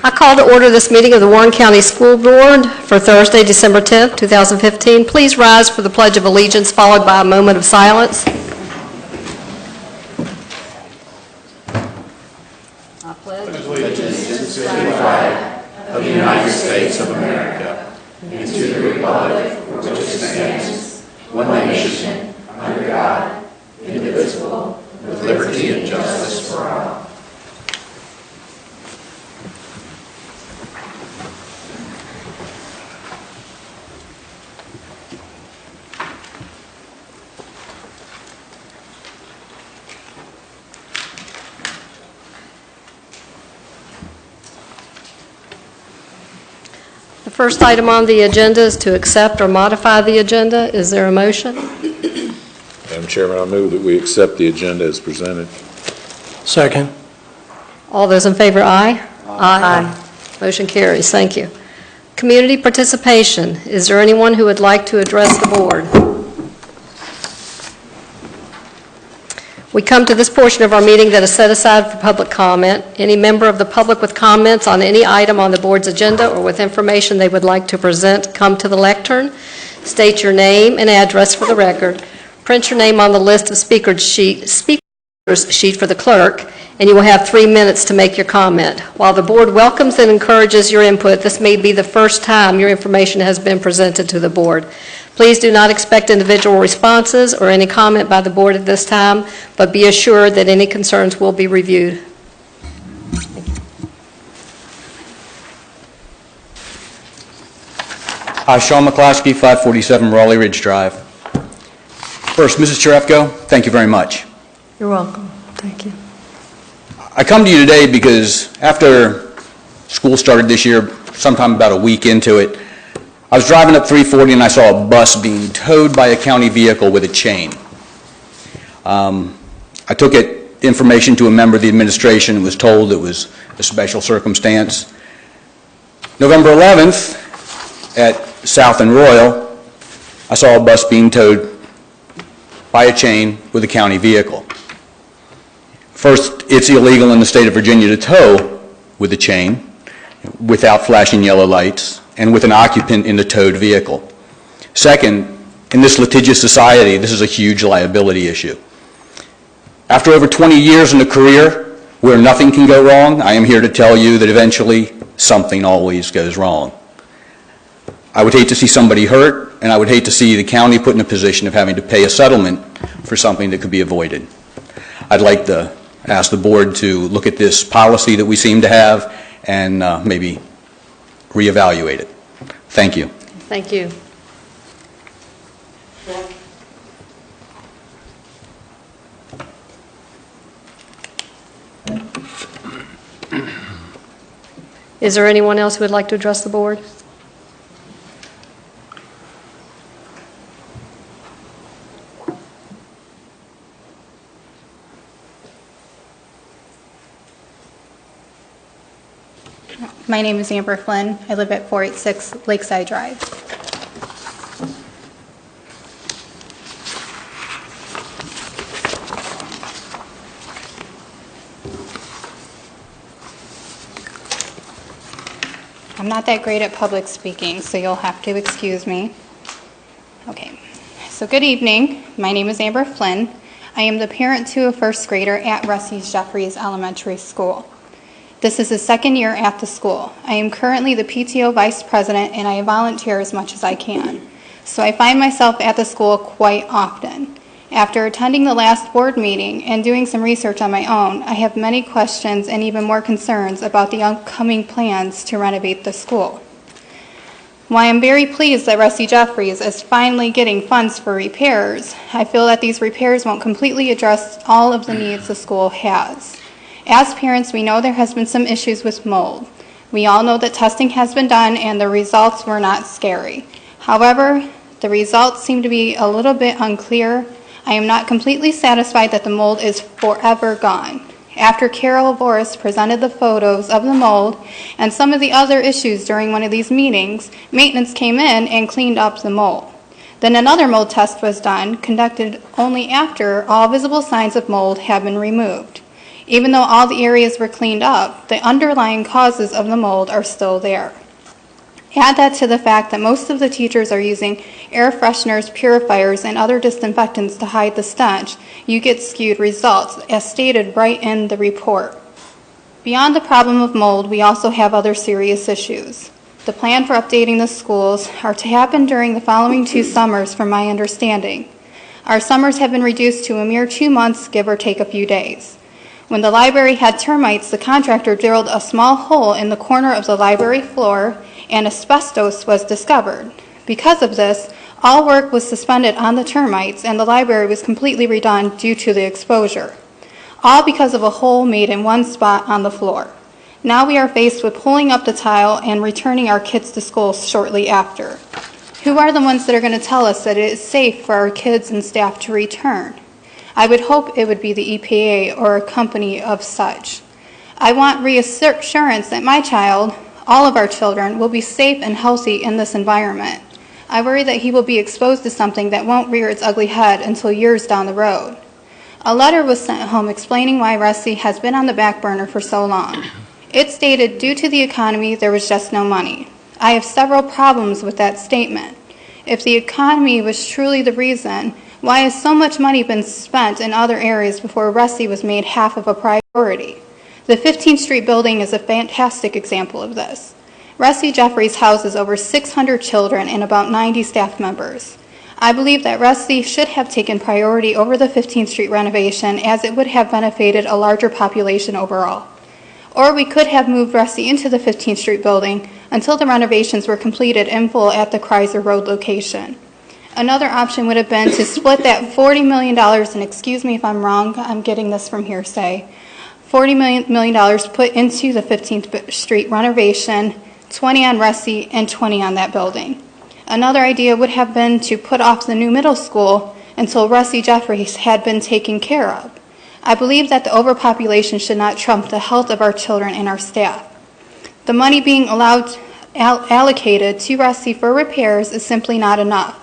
I call to order this meeting of the Warren County School Board for Thursday, December 10th, 2015. Please rise for the Pledge of Allegiance, followed by a moment of silence. I pledge allegiance to the flag of the United States of America and to the republic for which it stands, one nation, under God, indivisible, with liberty and justice for all. The first item on the agenda is to accept or modify the agenda. Is there a motion? Madam Chairman, I move that we accept the agenda as presented. Second. All those in favor, aye? Aye. Motion carries. Thank you. Community participation. Is there anyone who would like to address the board? We come to this portion of our meeting that is set aside for public comment. Any member of the public with comments on any item on the board's agenda or with information they would like to present, come to the lectern. State your name and address for the record. Print your name on the list of speaker's sheet for the clerk, and you will have 3 minutes to make your comment. While the board welcomes and encourages your input, this may be the first time your information has been presented to the board. Please do not expect individual responses or any comment by the board at this time, but be assured that any concerns will be reviewed. Hi, Sean McCloskey, 547 Raleigh Ridge Drive. First, Mrs. Cherefko, thank you very much. You're welcome. Thank you. I come to you today because after school started this year, sometime about a week into it, I was driving up 340 and I saw a bus being towed by a county vehicle with a chain. I took information to a member of the administration and was told it was a special circumstance. November 11th at South and Royal, I saw a bus being towed by a chain with a county vehicle. First, it's illegal in the state of Virginia to tow with a chain without flashing yellow lights and with an occupant in the towed vehicle. Second, in this litigious society, this is a huge liability issue. After over 20 years in a career where nothing can go wrong, I am here to tell you that eventually something always goes wrong. I would hate to see somebody hurt, and I would hate to see the county put in a position of having to pay a settlement for something that could be avoided. I'd like to ask the board to look at this policy that we seem to have and maybe reevaluate it. Thank you. Thank you. Is there anyone else who would like to address the board? My name is Amber Flynn. I live at 486 Lakeside Drive. I'm not that great at public speaking, so you'll have to excuse me. Okay, so good evening. My name is Amber Flynn. I am the parent to a first grader at Rusty's Jeffries Elementary School. This is his second year at the school. I am currently the PTO vice president and I volunteer as much as I can. So I find myself at the school quite often. After attending the last board meeting and doing some research on my own, I have many questions and even more concerns about the upcoming plans to renovate the school. While I am very pleased that Rusty Jeffries is finally getting funds for repairs, I feel that these repairs won't completely address all of the needs the school has. As parents, we know there has been some issues with mold. We all know that testing has been done and the results were not scary. However, the results seem to be a little bit unclear. I am not completely satisfied that the mold is forever gone. After Carol Voris presented the photos of the mold and some of the other issues during one of these meetings, maintenance came in and cleaned up the mold. Then another mold test was done, conducted only after all visible signs of mold have been removed. Even though all the areas were cleaned up, the underlying causes of the mold are still there. Add that to the fact that most of the teachers are using air fresheners, purifiers, and other disinfectants to hide the stench, you get skewed results, as stated right in the report. Beyond the problem of mold, we also have other serious issues. The plan for updating the schools are to happen during the following 2 summers, from my understanding. Our summers have been reduced to a mere 2 months, give or take a few days. When the library had termites, the contractor drilled a small hole in the corner of the library floor, and asbestos was discovered. Because of this, all work was suspended on the termites, and the library was completely redone due to the exposure. All because of a hole made in one spot on the floor. Now we are faced with pulling up the tile and returning our kids to school shortly after. Who are the ones that are going to tell us that it is safe for our kids and staff to return? I would hope it would be the EPA or a company of such. I want reassurance that my child, all of our children, will be safe and healthy in this environment. I worry that he will be exposed to something that won't rear its ugly head until years down the road. A letter was sent home explaining why Rusty has been on the back burner for so long. It stated due to the economy there was just no money. I have several problems with that statement. If the economy was truly the reason, why has so much money been spent in other areas before Rusty was made half of a priority? The 15th Street building is a fantastic example of this. Rusty Jeffries houses over 600 children and about 90 staff members. I believe that Rusty should have taken priority over the 15th Street renovation, as it would have benefited a larger population overall. Or we could have moved Rusty into the 15th Street building until the renovations were completed in full at the Kreiser Road location. Another option would have been to split that $40 million, and excuse me if I'm wrong, I'm getting this from hearsay, $40 million put into the 15th Street renovation, 20 on Rusty, and 20 on that building. Another idea would have been to put off the new middle school until Rusty Jeffries had been taken care of. I believe that the overpopulation should not trump the health of our children and our staff. The money being allocated to Rusty for repairs is simply not enough.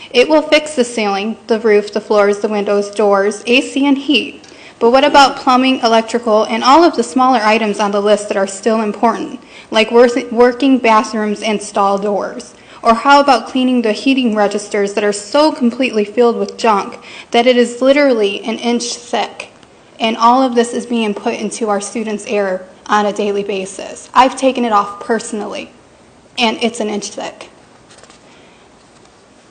It will fix the ceiling, the roof, the floors, the windows, doors, AC, and heat. But what about plumbing, electrical, and all of the smaller items on the list that are still important, like working bathrooms and stall doors? Or how about cleaning the heating registers that are so completely filled with junk that it is literally an inch thick? And all of this is being put into our students' air on a daily basis. I've taken it off personally, and it's an inch thick.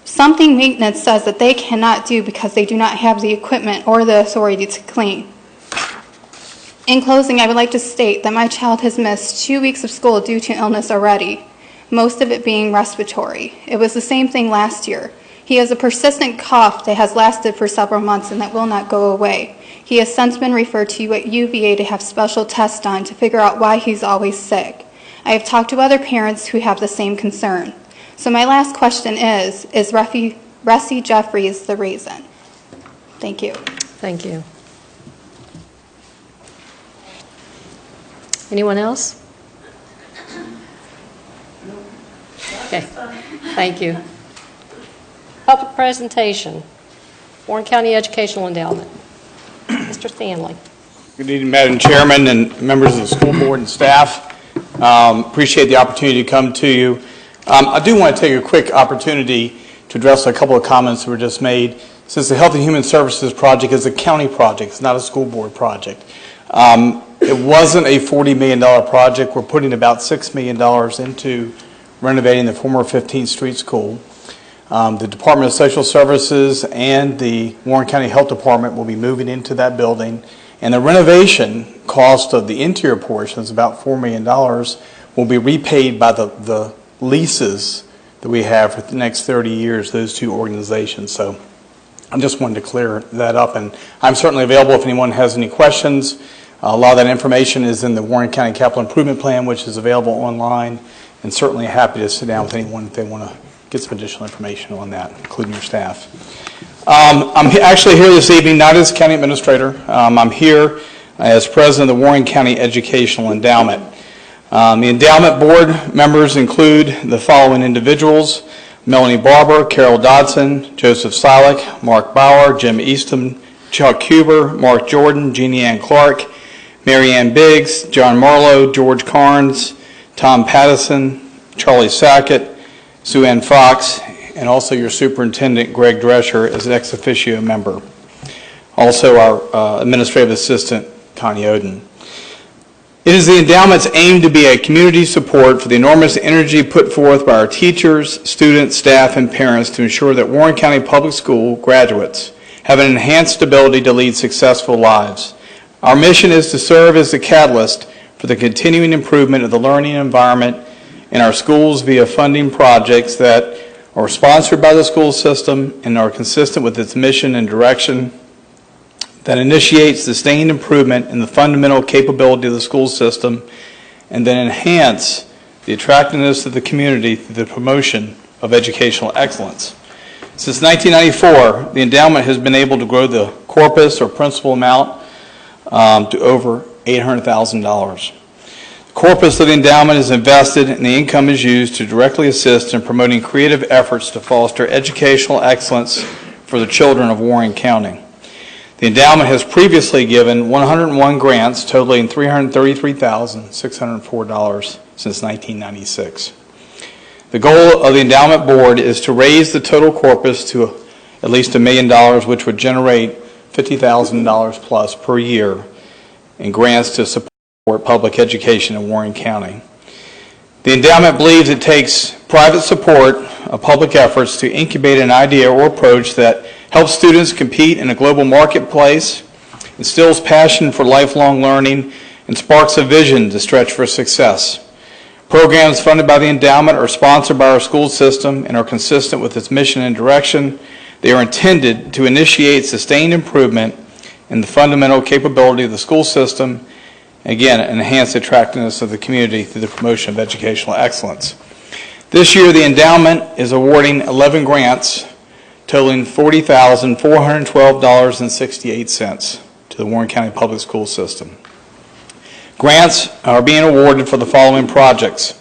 Something maintenance says that they cannot do because they do not have the equipment or the authority to clean. In closing, I would like to state that my child has missed 2 weeks of school due to illness already, most of it being respiratory. It was the same thing last year. He has a persistent cough that has lasted for several months and that will not go away. He has since been referred to UVA to have special tests done to figure out why he's always sick. I have talked to other parents who have the same concern. So my last question is Rusty Jeffries the reason? Thank you. Thank you. Anyone else? Okay, thank you. Public presentation, Warren County Educational Endowment. Mr. Stanley. Good evening, Madam Chairman and members of the school board and staff. Appreciate the opportunity to come to you. I do want to take a quick opportunity to address a couple of comments that were just made. Since the Health and Human Services project is a county project, it's not a school board project. It wasn't a $40 million project. We're putting about $6 million into renovating the former 15th Street School. The Department of Social Services and the Warren County Health Department will be moving into that building, and the renovation cost of the interior portions, about $4 million, will be repaid by the leases that we have for the next 30 years, those two organizations. So I just wanted to clear that up, and I'm certainly available if anyone has any questions. A lot of that information is in the Warren County Capital Improvement Plan, which is available online, and certainly happy to sit down with anyone if they want to get some additional information on that, including your staff. I'm actually here this evening not as county administrator. I'm here as president of the Warren County Educational Endowment. The endowment board members include the following individuals: Melanie Barber, Carol Dodson, Joseph Slick, Mark Bauer, Jim Easton, Chuck Huber, Mark Jordan, Jeannie Ann Clark, Mary Ann Biggs, John Marlowe, George Carnes, Tom Pattison, Charlie Sackett, Sue Ann Fox, and also your superintendent, Greg Drescher, as an ex officio member. Also our administrative assistant, Connie Oden. It is the endowment's aim to be a community support for the enormous energy put forth by our teachers, students, staff, and parents to ensure that Warren County Public School graduates have an enhanced ability to lead successful lives. Our mission is to serve as the catalyst for the continuing improvement of the learning environment in our schools via funding projects that are sponsored by the school system and are consistent with its mission and direction, that initiates sustained improvement in the fundamental capability of the school system, and then enhance the attractiveness of the community through the promotion of educational excellence. Since 1994, the endowment has been able to grow the corpus or principal amount to over $800,000. The corpus of the endowment is invested and the income is used to directly assist in promoting creative efforts to foster educational excellence for the children of Warren County. The endowment has previously given 101 grants totaling $333,604 since 1996. The goal of the endowment board is to raise the total corpus to at least $1 million, which would generate $50,000 plus per year in grants to support public education in Warren County. The endowment believes it takes private support of public efforts to incubate an idea or approach that helps students compete in a global marketplace, instills passion for lifelong learning, and sparks a vision to stretch for success. Programs funded by the endowment are sponsored by our school system and are consistent with its mission and direction. They are intended to initiate sustained improvement in the fundamental capability of the school system, again, enhance the attractiveness of the community through the promotion of educational excellence. This year, the endowment is awarding 11 grants totaling $40,412.68 to the Warren County Public School System. Grants are being awarded for the following projects.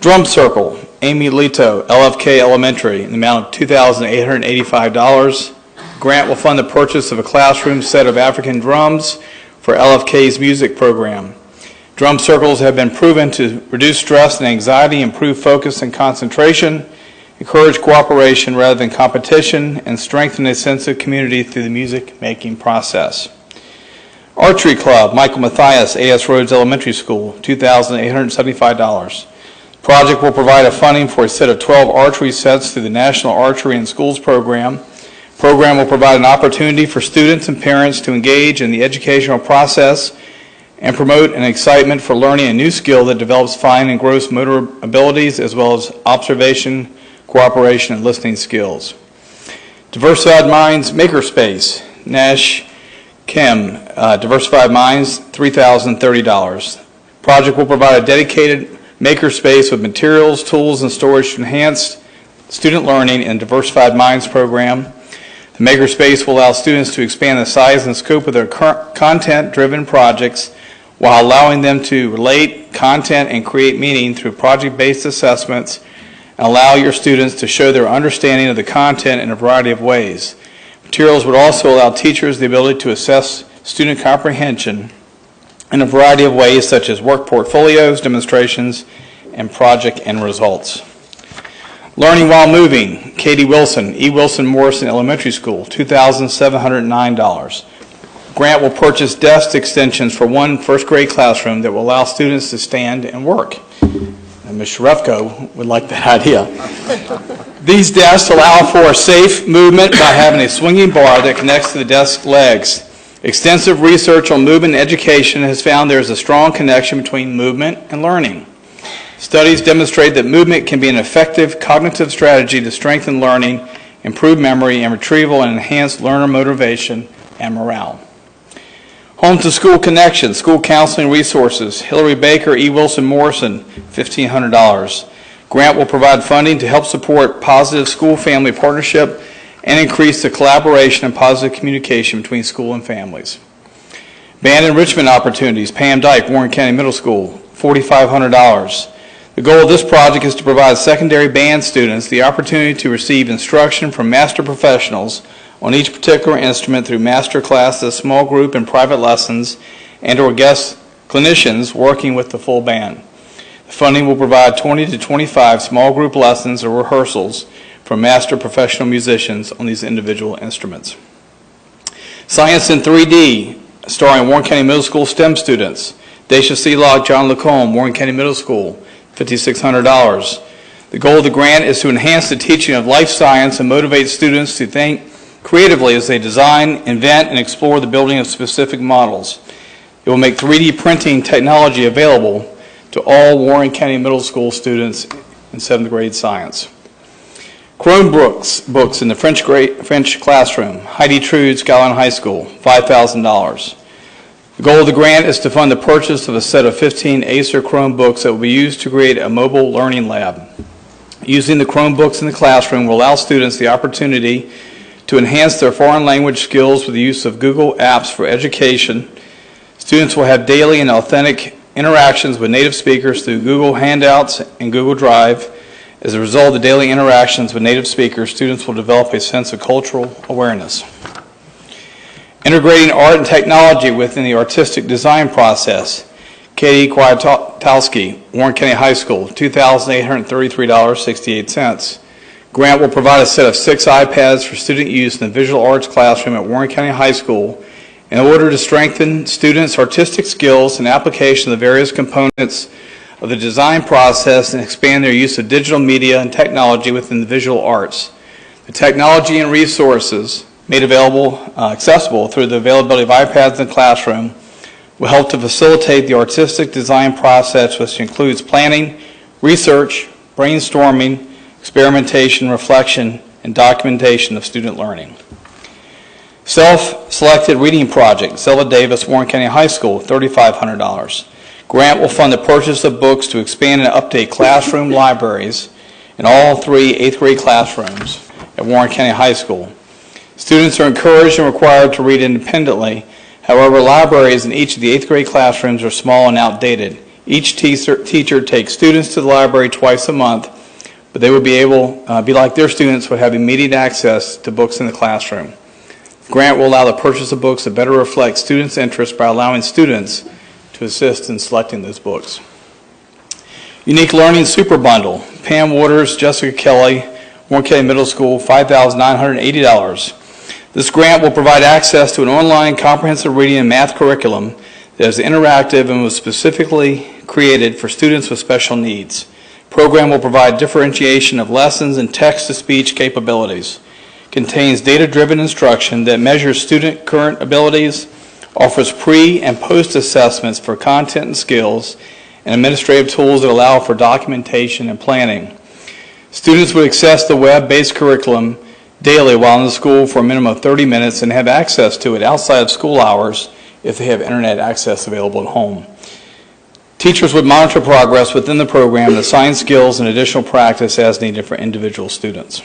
Drum Circle, Amy Lito, LFK Elementary, in the amount of $2,885. Grant will fund the purchase of a classroom set of African drums for LFK's music program. Drum circles have been proven to reduce stress and anxiety, improve focus and concentration, encourage cooperation rather than competition, and strengthen a sense of community through the music-making process. Archery Club, Michael Mathias, A.S. Rhodes Elementary School, $2,875. The project will provide a funding for a set of 12 archery sets through the National Archery in Schools program. The program will provide an opportunity for students and parents to engage in the educational process and promote an excitement for learning a new skill that develops fine and gross motor abilities as well as observation, cooperation, and listening skills. Diversified Minds Makerspace, Nash Chem, Diversified Minds, $3,030. Project will provide a dedicated makerspace with materials, tools, and storage to enhance student learning in Diversified Minds program. The makerspace will allow students to expand the size and scope of their content-driven projects while allowing them to relate content and create meaning through project-based assessments and allow your students to show their understanding of the content in a variety of ways. Materials would also allow teachers the ability to assess student comprehension in a variety of ways, such as work portfolios, demonstrations, and project end results. Learning While Moving, Katie Wilson, E. Wilson Morrison Elementary School, $2,709. Grant will purchase desk extensions for one first grade classroom that will allow students to stand and work. And Ms. Sharefko would like that idea. These desks allow for safe movement by having a swinging bar that connects to the desk legs. Extensive research on movement and education has found there is a strong connection between movement and learning. Studies demonstrate that movement can be an effective cognitive strategy to strengthen learning, improve memory and retrieval, and enhance learner motivation and morale. Home to School Connection, School Counseling Resources, Hillary Baker, E. Wilson Morrison, $1,500. Grant will provide funding to help support positive school-family partnership and increase the collaboration and positive communication between school and families. Band enrichment opportunities, Pam Dyke, Warren County Middle School, $4,500. The goal of this project is to provide secondary band students the opportunity to receive instruction from master professionals on each particular instrument through master classes, small group, and private lessons, and/or guest clinicians working with the full band. The funding will provide 20 to 25 small group lessons or rehearsals for master professional musicians on these individual instruments. Science in 3D, starring Warren County Middle School STEM students. Daisha Seelock, John Lacombe, Warren County Middle School, $5,600. The goal of the grant is to enhance the teaching of life science and motivate students to think creatively as they design, invent, and explore the building of specific models. It will make 3D printing technology available to all Warren County Middle School students in 7th grade science. Chromebooks books in the French classroom. Heidi Trude, Skyline High School, $5,000. The goal of the grant is to fund the purchase of a set of 15 Acer Chromebooks that will be used to create a mobile learning lab. Using the Chromebooks in the classroom will allow students the opportunity to enhance their foreign language skills with the use of Google Apps for education. Students will have daily and authentic interactions with native speakers through Google Handouts and Google Drive. As a result of the daily interactions with native speakers, students will develop a sense of cultural awareness. Integrating art and technology within the artistic design process. Katie Kwiatkowski, Warren County High School, $2,833.68. Grant will provide a set of 6 iPads for student use in the visual arts classroom at Warren County High School in order to strengthen students' artistic skills and application of the various components of the design process and expand their use of digital media and technology within the visual arts. The technology and resources made accessible through the availability of iPads in the classroom will help to facilitate the artistic design process, which includes planning, research, brainstorming, experimentation, reflection, and documentation of student learning. Self-selected reading project, Zella Davis, Warren County High School, $3,500. Grant will fund the purchase of books to expand and update classroom libraries in all 3 8th grade classrooms at Warren County High School. Students are encouraged and required to read independently. However, libraries in each of the 8th grade classrooms are small and outdated. Each teacher takes students to the library twice a month, but they would be like their students would have immediate access to books in the classroom. The grant will allow the purchase of books to better reflect students' interests by allowing students to assist in selecting those books. Unique Learning Super Bundle. Pam Waters, Jessica Kelly, Warren County Middle School, $5,980. This grant will provide access to an online comprehensive reading and math curriculum that is interactive and was specifically created for students with special needs. The program will provide differentiation of lessons and text-to-speech capabilities. Contains data-driven instruction that measures student current abilities, offers pre- and post-assessments for content and skills, and administrative tools that allow for documentation and planning. Students would access the web-based curriculum daily while in the school for a minimum of 30 minutes and have access to it outside of school hours if they have internet access available at home. Teachers would monitor progress within the program and assign skills and additional practice as needed for individual students.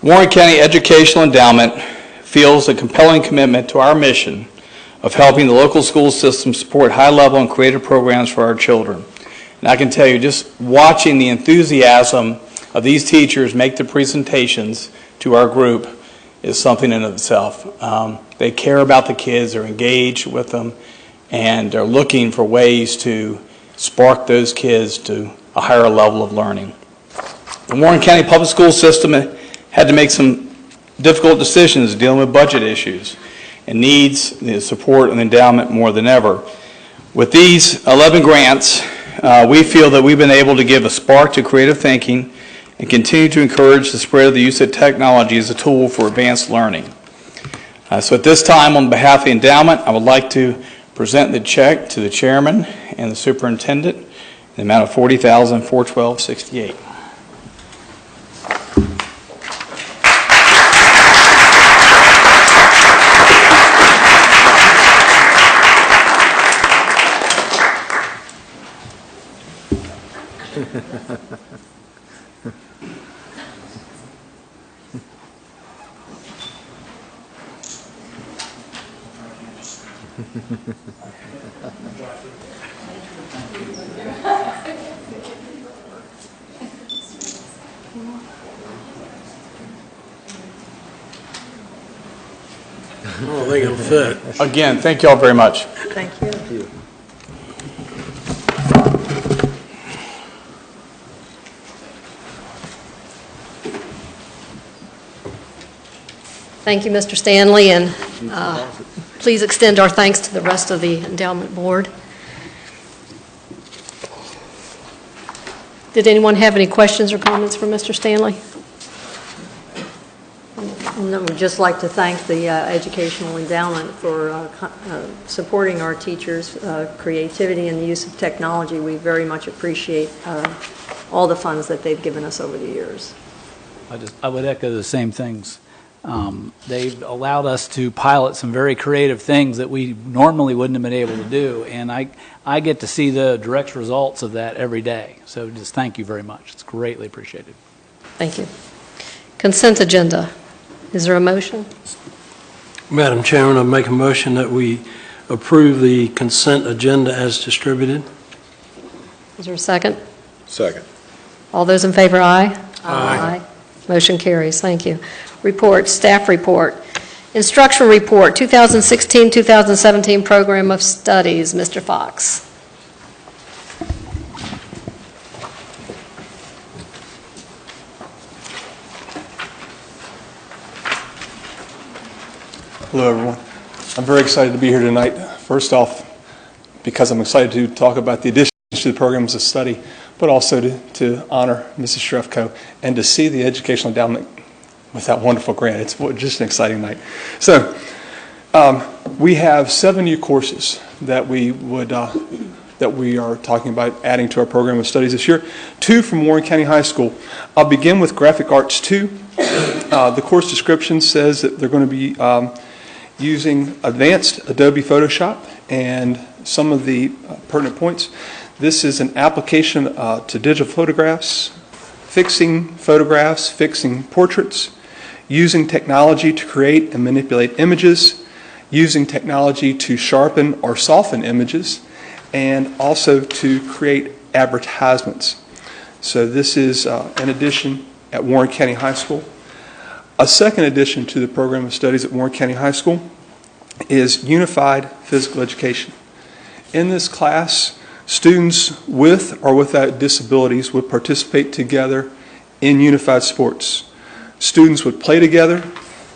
Warren County Educational Endowment feels a compelling commitment to our mission of helping the local school system support high-level and creative programs for our children. And I can tell you, just watching the enthusiasm of these teachers make the presentations to our group is something in itself. They care about the kids, they're engaged with them, and they're looking for ways to spark those kids to a higher level of learning. The Warren County Public School System had to make some difficult decisions dealing with budget issues and needs the support and endowment more than ever. With these 11 grants, we feel that we've been able to give a spark to creative thinking and continue to encourage the spread of the use of technology as a tool for advanced learning. So at this time, on behalf of the endowment, I would like to present the check to the chairman and the superintendent in the amount of $40,412.68. don't think it'll fit. Again, thank you all very much. Thank you. Thank you, Mr. Stanley, and please extend our thanks to the rest of the Endowment Board. Did anyone have any questions or comments for Mr. Stanley? And I would just like to thank the Educational Endowment for supporting our teachers' creativity and the use of technology. We very much appreciate all the funds that they've given us over the years. I would echo the same things. They've allowed us to pilot some very creative things that we normally wouldn't have been able to do, and I get to see the direct results of that every day. So just thank you very much. It's greatly appreciated. Thank you. Consent agenda. Is there a motion? Madam Chairman, I make a motion that we approve the consent agenda as distributed. Is there a second? Second. All those in favor, aye? Aye. Motion carries. Thank you. Reports, staff report. Instruction report, 2016-2017 Program of Studies. Mr. Fox. Hello, everyone. I'm very excited to be here tonight. First off, because I'm excited to talk about the additions to the programs of study, but also to honor Mrs. Shrefko and to see the Educational Endowment with that wonderful grant. It's just an exciting night. So, we have 7 new courses that we are talking about adding to our program of studies this year. 2 from Warren County High School. I'll begin with Graphic Arts 2. The course description says that they're going to be using advanced Adobe Photoshop and some of the pertinent points. This is an application to digital photographs, fixing portraits, using technology to create and manipulate images, using technology to sharpen or soften images, and also to create advertisements. So this is an addition at Warren County High School. A second addition to the program of studies at Warren County High School is Unified Physical Education. In this class, students with or without disabilities would participate together in unified sports. Students would play together.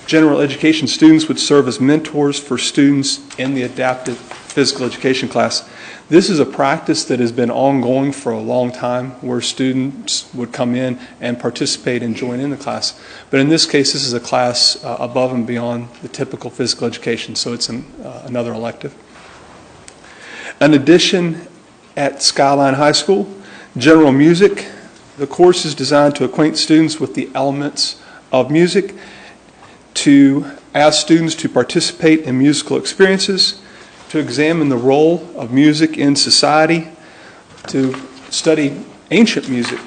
General education students would serve as mentors for students in the adaptive physical education class. This is a practice that has been ongoing for a long time, where students would come in and participate and join in the class. But in this case, this is a class above and beyond the typical physical education, so it's another elective. An addition at Skyline High School, General Music. The course is designed to acquaint students with the elements of music, to ask students to participate in musical experiences, to examine the role of music in society, to study ancient music,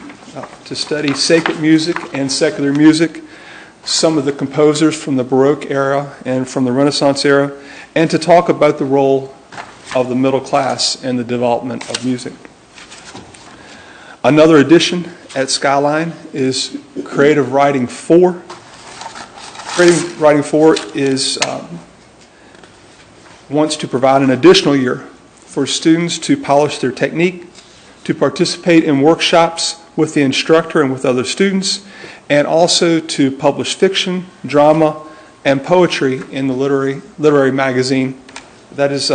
to study sacred music and secular music, some of the composers from the Baroque era and from the Renaissance era, and to talk about the role of the middle class in the development of music. Another addition at Skyline is Creative Writing 4. Creative Writing 4 wants to provide an additional year for students to polish their technique, to participate in workshops with the instructor and with other students, and also to publish fiction, drama, and poetry in the literary magazine. That is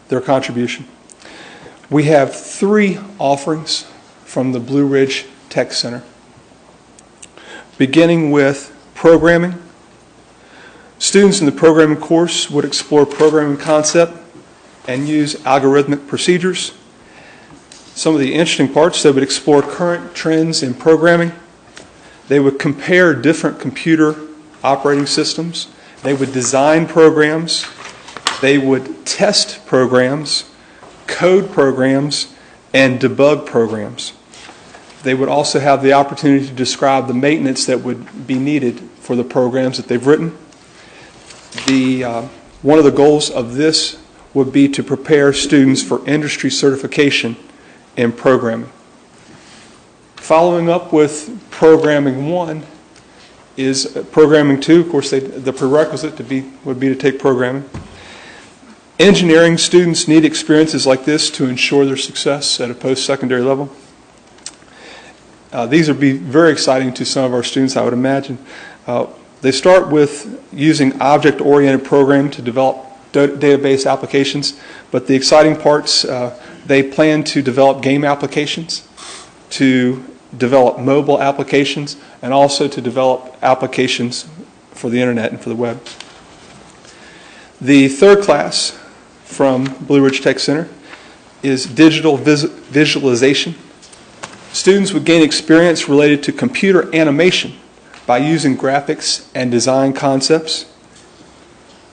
their contribution. We have 3 offerings from the Blue Ridge Tech Center. Beginning with programming. Students in the programming course would explore programming concept and use algorithmic procedures. Some of the interesting parts, they would explore current trends in programming. They would compare different computer operating systems. They would design programs. They would test programs, code programs, and debug programs. They would also have the opportunity to describe the maintenance that would be needed for the programs that they've written. One of the goals of this would be to prepare students for industry certification in programming. Following up with Programming 1 is programming too. Of course, the prerequisite would be to take programming. Engineering students need experiences like this to ensure their success at a post-secondary level. These would be very exciting to some of our students, I would imagine. They start with using object-oriented programming to develop database applications, but the exciting parts, they plan to develop game applications, to develop mobile applications, and also to develop applications for the internet and for the web. The third class from Blue Ridge Tech Center is digital visualization. Students would gain experience related to computer animation by using graphics and design concepts.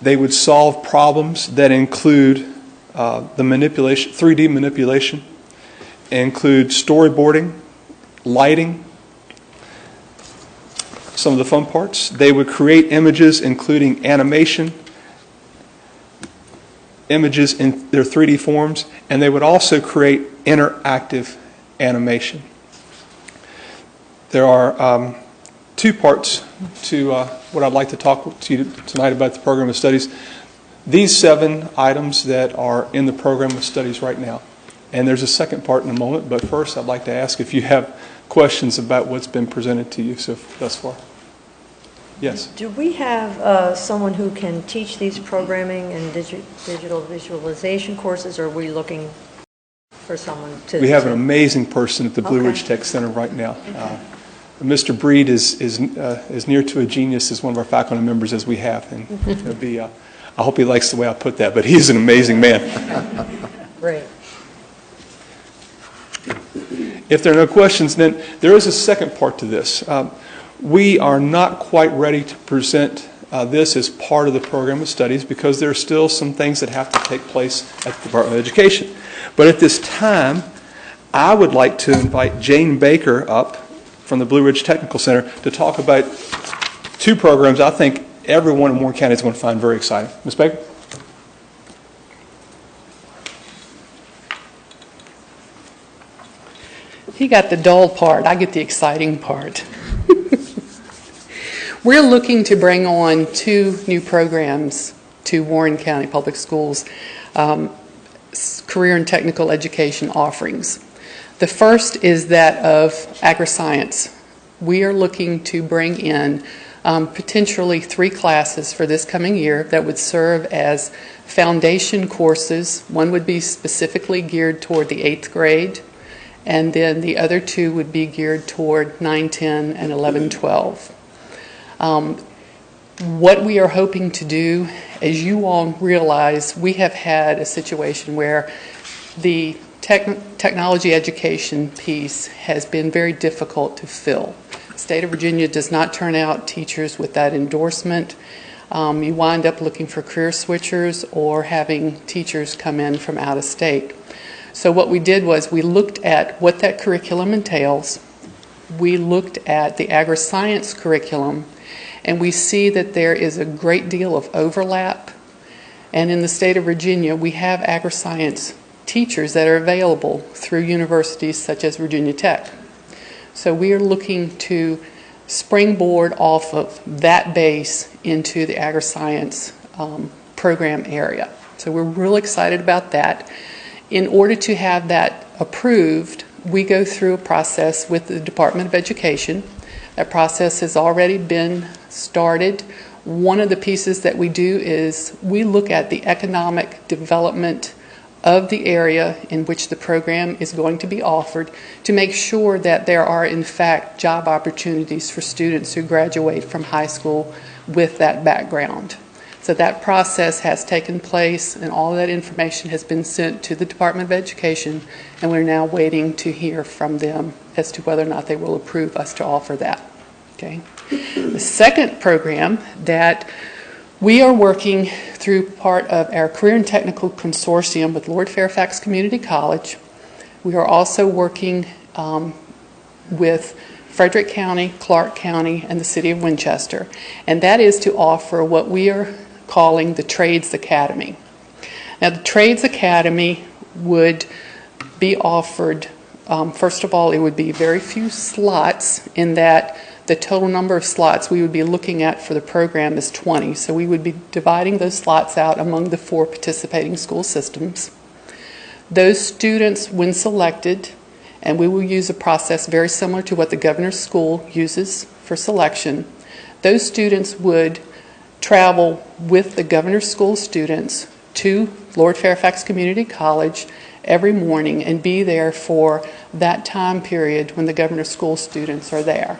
They would solve problems that include the manipulation, 3D manipulation, include storyboarding, lighting, some of the fun parts. They would create images including animation, images in their 3D forms, and they would also create interactive animation. There are two parts to what I'd like to talk to you tonight about the program of studies. These 7 items that are in the program of studies right now. And there's a second part in a moment, but first I'd like to ask if you have questions about what's been presented to you thus far. Yes. Do we have someone who can teach these programming and digital visualization courses, or are we looking for someone to... We have an amazing person at the Blue Ridge Tech Center right now. Mr. Breed is near to a genius as one of our faculty members as we have. And it'll be, I hope he likes the way I put that, but he's an amazing man. Great. If there are no questions, then there is a second part to this. We are not quite ready to present this as part of the program of studies because there are still some things that have to take place at the Department of Education. But at this time, I would like to invite Jane Baker up from the Blue Ridge Technical Center to talk about 2 programs I think everyone in Warren County is going to find very exciting. Ms. Baker? He got the dull part. I get the exciting part. We're looking to bring on 2 new programs to Warren County Public Schools, career and technical education offerings. The first is that of agri-science. We are looking to bring in potentially 3 classes for this coming year that would serve as foundation courses. One would be specifically geared toward the 8th grade, and then the other 2 would be geared toward 9, 10, and 11, 12. What we are hoping to do, as you all realize, we have had a situation where the technology education piece has been very difficult to fill. The state of Virginia does not turn out teachers with that endorsement. You wind up looking for career switchers or having teachers come in from out of state. So what we did was we looked at what that curriculum entails. We looked at the agri-science curriculum, and we see that there is a great deal of overlap. And in the state of Virginia, we have agri-science teachers that are available through universities such as Virginia Tech. So we are looking to springboard off of that base into the agri-science program area. So we're real excited about that. In order to have that approved, we go through a process with the Department of Education. That process has already been started. One of the pieces that we do is we look at the economic development of the area in which the program is going to be offered to make sure that there are, in fact, job opportunities for students who graduate from high school with that background. So that process has taken place, and all of that information has been sent to the Department of Education, and we're now waiting to hear from them as to whether or not they will approve us to offer that. Okay. The second program that we are working through part of our Career and Technical Consortium with Lord Fairfax Community College. We are also working with Frederick County, Clark County, and the City of Winchester, and that is to offer what we are calling the Trades Academy. Now, the Trades Academy would be offered, first of all, it would be very few slots in that The total number of slots we would be looking at for the program is 20. So we would be dividing those slots out among the 4 participating school systems. Those students, when selected, and we will use a process very similar to what the governor's school uses for selection, those students would travel with the governor's school students to Lord Fairfax Community College every morning and be there for that time period when the governor's school students are there.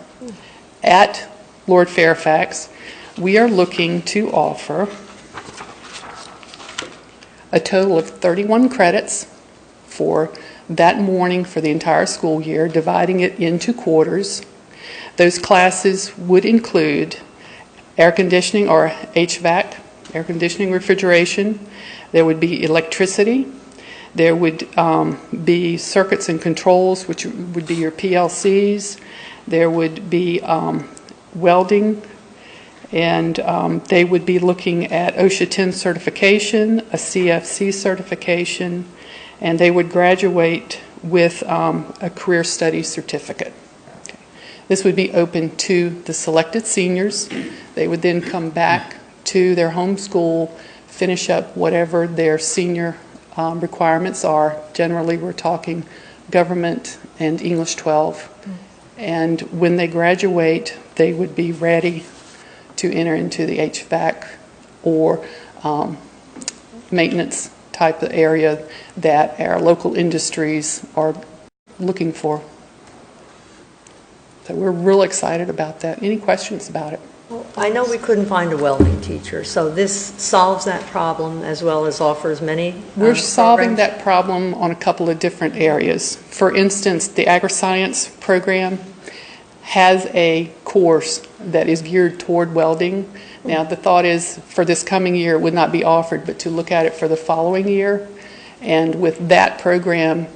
At Lord Fairfax, we are looking to offer a total of 31 credits for that morning for the entire school year, dividing it into quarters. Those classes would include air conditioning or HVAC, air conditioning, refrigeration. There would be electricity. There would be circuits and controls, which would be your PLCs. There would be welding, and they would be looking at OSHA 10 certification, a CFC certification, and they would graduate with a career studies certificate. Okay. This would be open to the selected seniors. They would then come back to their home school, finish up whatever their senior requirements are. Generally, we're talking government and English 12. And when they graduate, they would be ready to enter into the HVAC or maintenance type of area that our local industries are looking for. So we're real excited about that. Any questions about it? Well, I know we couldn't find a welding teacher, so this solves that problem as well as offers many We're solving programs. that problem on a couple of different areas. For instance, the agri-science program has a course that is geared toward welding. Now, the thought is for this coming year it would not be offered, but to look at it for the following year. And with that program,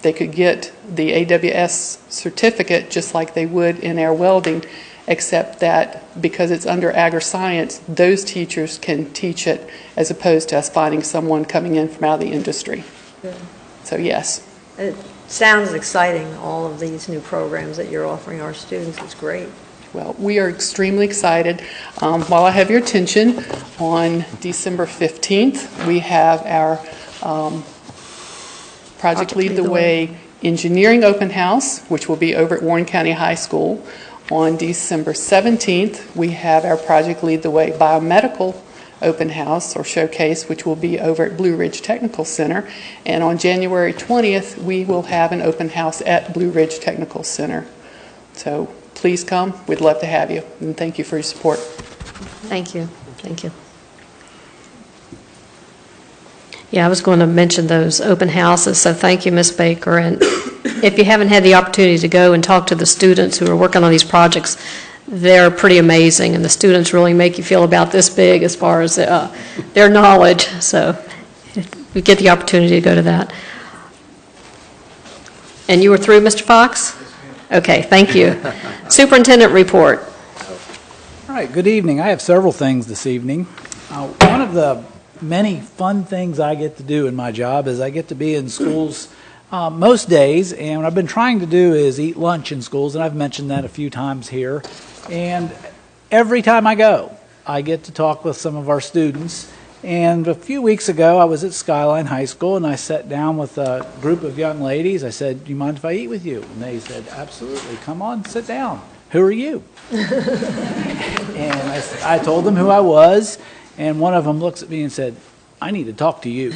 they could get the AWS certificate just like they would in air welding, except that because it's under agri-science, those teachers can teach it as opposed to us finding someone coming in from out of the industry. Good. So yes. It sounds exciting, all of these new programs that you're offering our students. It's great. Well, we are extremely excited. While I have your attention, on December 15th, we have our Project Lead the Way Engineering Open House, which will be over at Warren County High School. On December 17th, we have our Project Lead the Way Biomedical Open House or Showcase, which will be over at Blue Ridge Technical Center. And on January 20th, we will have an open house at Blue Ridge Technical Center. So please come. We'd love to have you. And thank you for your support. Thank you. Thank you. Yeah, I was going to mention those open houses, so thank you, Ms. Baker. And if you haven't had the opportunity to go and talk to the students who are working on these projects, they're pretty amazing, and the students really make you feel about this big as far as their knowledge. So if you get the opportunity to go to that. And you were through, Mr. Fox? Okay, thank you. Superintendent report. All right, good evening. I have several things this evening. One of the many fun things I get to do in my job is I get to be in schools most days, and what I've been trying to do is eat lunch in schools, and I've mentioned that a few times here. And every time I go, I get to talk with some of our students. And a few weeks ago, I was at Skyline High School, and I sat down with a group of young ladies. I said, "Do you mind if I eat with you?" And they said, "Absolutely. Come on, sit down. Who are you?" And I told them who I was, and one of them looks at me and said, "I need to talk to you."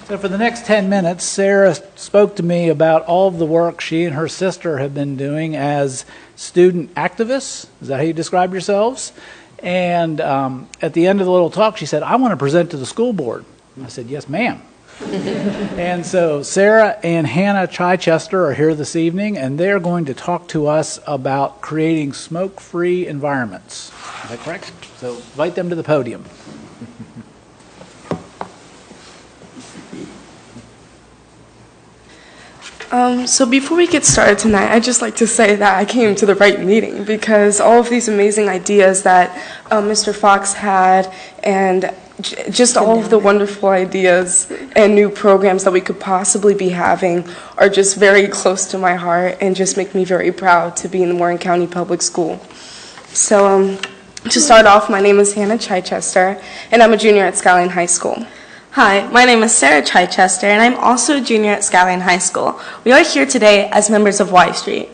So for the next 10 minutes, Sarah spoke to me about all of the work she and her sister have been doing as student activists. Is that how you describe yourselves? And at the end of the little talk, she said, "I want to present to the school board." I said, "Yes, ma'am." And so Sarah and Hannah Chichester are here this evening, and they're going to talk to us about creating smoke-free environments. Is that correct? So invite them to the podium. So before we get started tonight, I'd just like to say that I came to the right meeting because all of these amazing ideas that Mr. Fox had and just all of the wonderful ideas and new programs that we could possibly be having are just very close to my heart and just make me very proud to be in the Warren County Public School. So to start off, my name is Hannah Chichester, and I'm a junior at Skyline High School. Hi, my name is Sarah Chichester, and I'm also a junior at Skyline High School. We are here today as members of Y Street.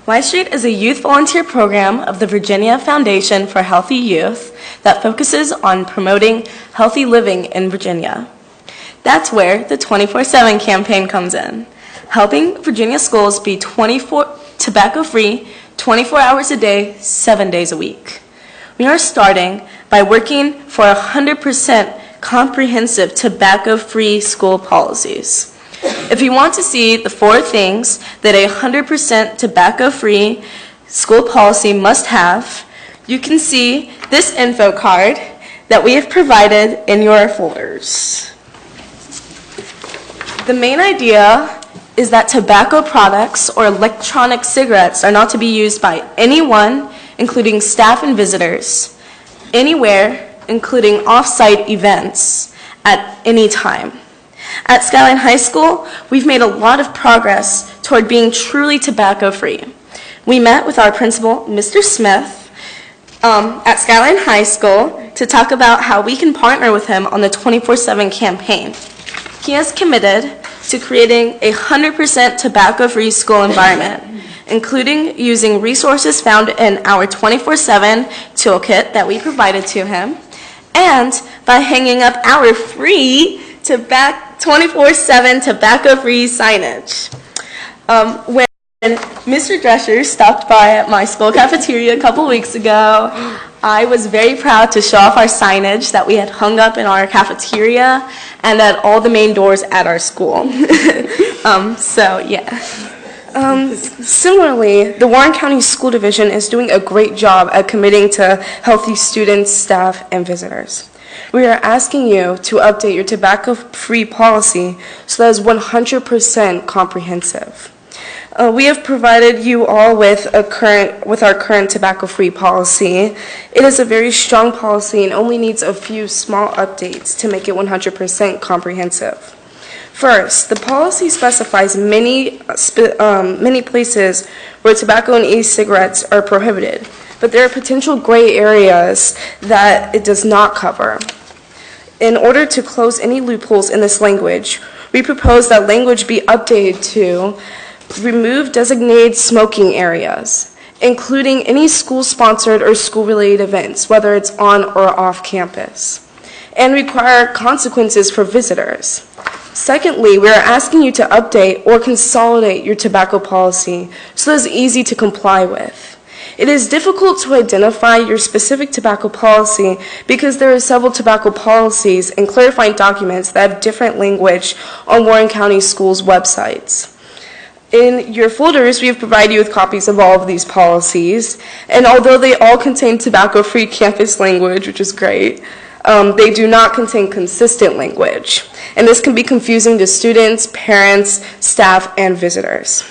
Y Street is a youth volunteer program of the Virginia Foundation for Healthy Youth that focuses on promoting healthy living in Virginia. That's where the 24/7 campaign comes in, helping Virginia schools be tobacco-free 24 hours a day, 7 days a week. We are starting by working for 100% comprehensive tobacco-free school policies. If you want to see the 4 things that a 100% tobacco-free school policy must have, you can see this info card that we have provided in your folders. The main idea is that tobacco products or electronic cigarettes are not to be used by anyone, including staff and visitors, anywhere, including off-site events, at any time. At Skyline High School, we've made a lot of progress toward being truly tobacco-free. We met with our principal, Mr. Smith, at Skyline High School to talk about how we can partner with him on the 24/7 campaign. He has committed to creating a 100% tobacco-free school environment, including using resources found in our 24/7 toolkit that we provided to him, and by hanging up our free 24/7 tobacco-free signage. When Mr. Drescher stopped by at my school cafeteria a couple weeks ago, I was very proud to show off our signage that we had hung up in our cafeteria and at all the main doors at our school. Similarly, the Warren County School Division is doing a great job at committing to healthy students, staff, and visitors. We are asking you to update your tobacco-free policy so that it's 100% comprehensive. We have provided you all with our current tobacco-free policy. It is a very strong policy and only needs a few small updates to make it 100% comprehensive. First, the policy specifies many places where tobacco and e-cigarettes are prohibited, but there are potential gray areas that it does not cover. In order to close any loopholes in this language, we propose that language be updated to remove designated smoking areas, including any school-sponsored or school-related events, whether it's on or off campus, and require consequences for visitors. Secondly, we are asking you to update or consolidate your tobacco policy so that it's easy to comply with. It is difficult to identify your specific tobacco policy because there are several tobacco policies and clarifying documents that have different language on Warren County Schools' websites. In your folders, we have provided you with copies of all of these policies, and although they all contain tobacco-free campus language, which is great, they do not contain consistent language, and this can be confusing to students, parents, staff, and visitors.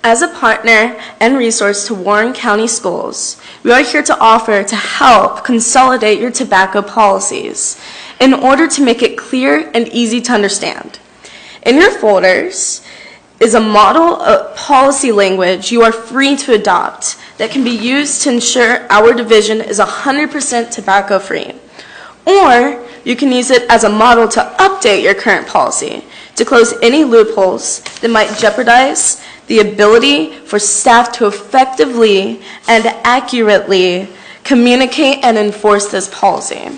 As a partner and resource to Warren County Schools, we are here to offer to help consolidate your tobacco policies in order to make it clear and easy to understand. In your folders is a model of policy language you are free to adopt that can be used to ensure our division is 100% tobacco-free. Or you can use it as a model to update your current policy to close any loopholes that might jeopardize the ability for staff to effectively and accurately communicate and enforce this policy.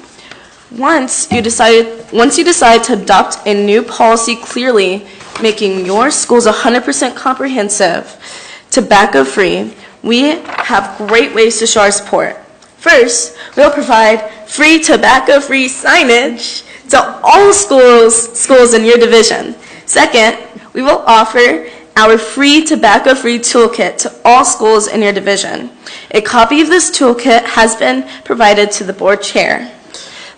Once you decide to adopt a new policy clearly, making your schools 100% comprehensive, tobacco-free, we have great ways to show our support. First, we'll provide free tobacco-free signage to all schools in your division. Second, we will offer our free tobacco-free toolkit to all schools in your division. A copy of this toolkit has been provided to the board chair.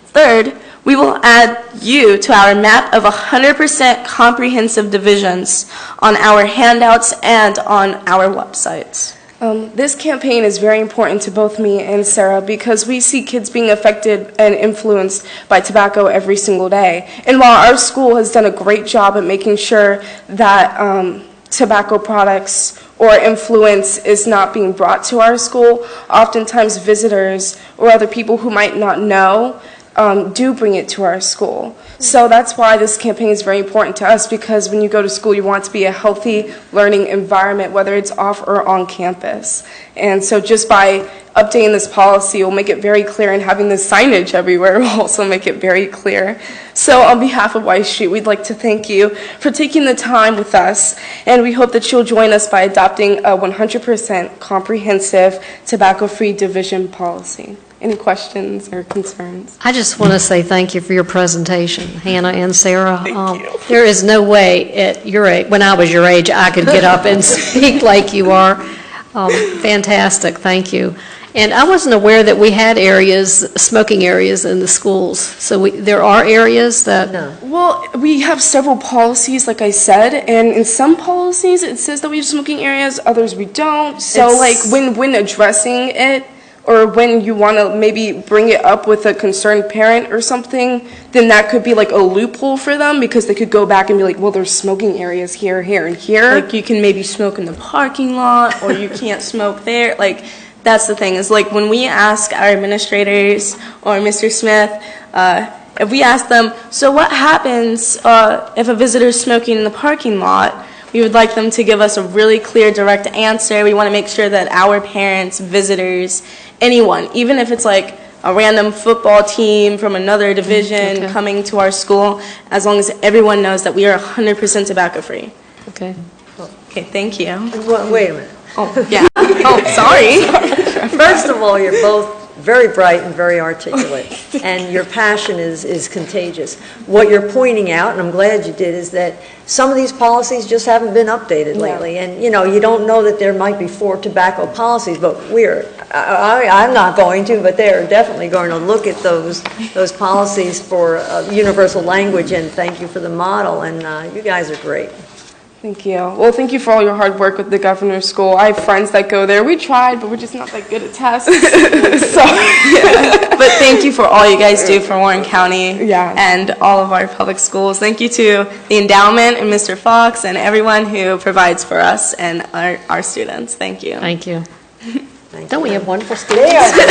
Third, we will add you to our map of 100% comprehensive divisions on our handouts and on our websites. This campaign is very important to both me and Sarah because we see kids being affected and influenced by tobacco every single day. And while our school has done a great job at making sure that tobacco products or influence is not being brought to our school, oftentimes visitors or other people who might not know do bring it to our school. So that's why this campaign is very important to us, because when you go to school, you want it to be a healthy learning environment, whether it's off or on campus. And so just by updating this policy, we'll make it very clear, and having the signage everywhere will also make it very clear. So on behalf of Y Street, we'd like to thank you for taking the time with us, and we hope that you'll join us by adopting a 100% comprehensive tobacco-free division policy. Any questions or concerns? I just want to say thank you for your presentation, Hannah and Sarah. There is no way at your age, when I was your age, I could get up and speak like you are. Fantastic, thank you. And I wasn't aware that we had areas, smoking areas in the schools. So there are areas that... No. Well, we have several policies, like I said, and in some policies it says that we have smoking areas, others we don't. So like when addressing it, or when you want to maybe bring it up with a concerned parent or something, then that could be like a loophole for them, because they could go back and be like, well, there's smoking areas here, here, and here. Like, you can maybe smoke in the parking lot, or you can't smoke there. Like, that's the thing, is like when we ask our administrators or Mr. Smith, if we ask them, so what happens if a visitor is smoking in the parking lot? We would like them to give us a really clear, direct answer. We want to make sure that our parents, visitors, anyone, even if it's like a random football team from another division coming to our school, as long as everyone knows that we are 100% tobacco-free. Okay. Okay, thank you. Wait a minute. Oh, yeah. Oh, sorry. First of all, you're both very bright and very articulate, and your passion is contagious. What you're pointing out, and I'm glad you did, is that some of these policies just haven't been updated lately. And, you know, you don't know that there might be 4 tobacco policies, but I'm not going to, but they're definitely going to look at those policies for universal language, and thank you for the model, and you guys are great. Thank you. Well, thank you for all your hard work with the governor's school. I have friends that go there. We tried, but we're just not that good at tests. So, yeah. But thank you for all you guys do for Warren County and all of our public schools. Thank you to the endowment and Mr. Fox and everyone who provides for us and our students. Thank you. Thank you. Thank Don't you. we have wonderful students? They are great.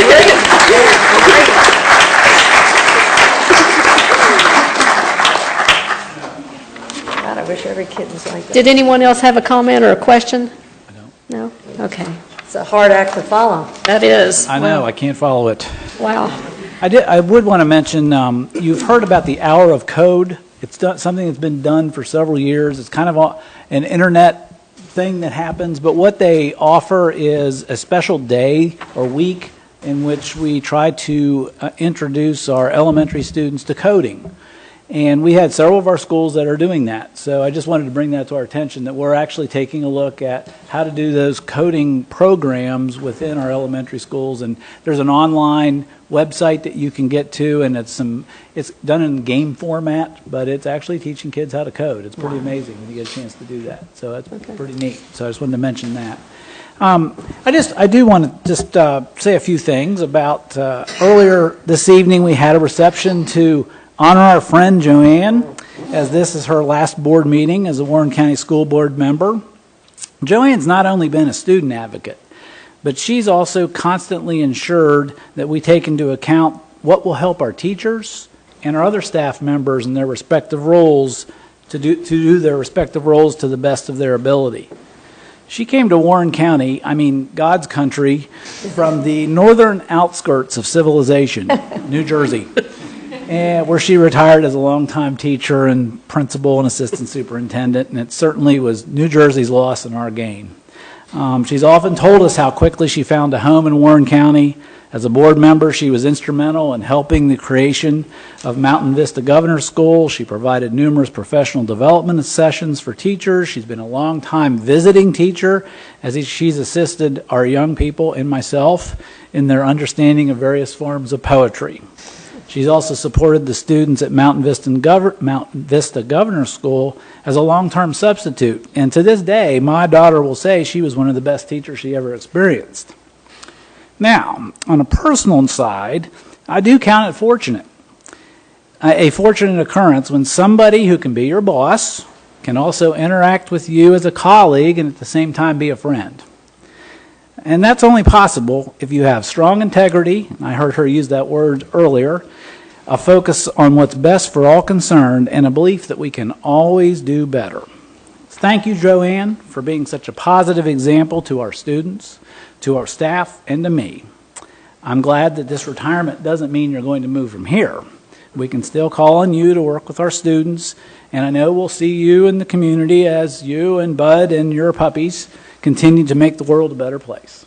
God, I wish every kid was like that. Did anyone else have a comment or a question? No? Okay. It's a hard act to follow. That is. I know, I can't follow it. Wow. I would want to mention, you've heard about the Hour of Code. It's something that's been done for several years. It's kind of an internet thing that happens, but what they offer is a special day or week in which we try to introduce our elementary students to coding. And we had several of our schools that are doing that. So I just wanted to bring that to our attention, that we're actually taking a look at how to do those coding programs within our elementary schools. And there's an online website that you can get to, and it's done in game format, but it's actually teaching kids how to code. It's pretty amazing when you get a chance to do that. So that's pretty neat. So I just wanted to mention that. I do want to just say a few things about earlier this evening we had a reception to honor our friend Joanne, as this is her last board meeting as a Warren County School Board member. Joanne's not only been a student advocate, but she's also constantly ensured that we take into account what will help our teachers and our other staff members in their respective roles to do their respective roles to the best of their ability. She came to Warren County, I mean God's country, from the northern outskirts of civilization, New Jersey, and where she retired as a longtime teacher and principal and assistant superintendent, and it certainly was New Jersey's loss and our gain. She's often told us how quickly she found a home in Warren County. As a board member, she was instrumental in helping the creation of Mountain Vista Governor's School. She provided numerous professional development sessions for teachers. She's been a long-time visiting teacher, as she's assisted our young people and myself in their understanding of various forms of poetry. She's also supported the students at Mountain Vista Governor School as a long-term substitute. And to this day, my daughter will say she was one of the best teachers she ever experienced. Now, on a personal side, I do count it fortunate. A fortunate occurrence when somebody who can be your boss can also interact with you as a colleague and at the same time be a friend. And that's only possible if you have strong integrity, I heard her use that word earlier, a focus on what's best for all concerned, and a belief that we can always do better. Thank you, Joanne, for being such a positive example to our students, to our staff, and to me. I'm glad that this retirement doesn't mean you're going to move from here. We can still call on you to work with our students, and I know we'll see you in the community as you and Bud and your puppies continue to make the world a better place.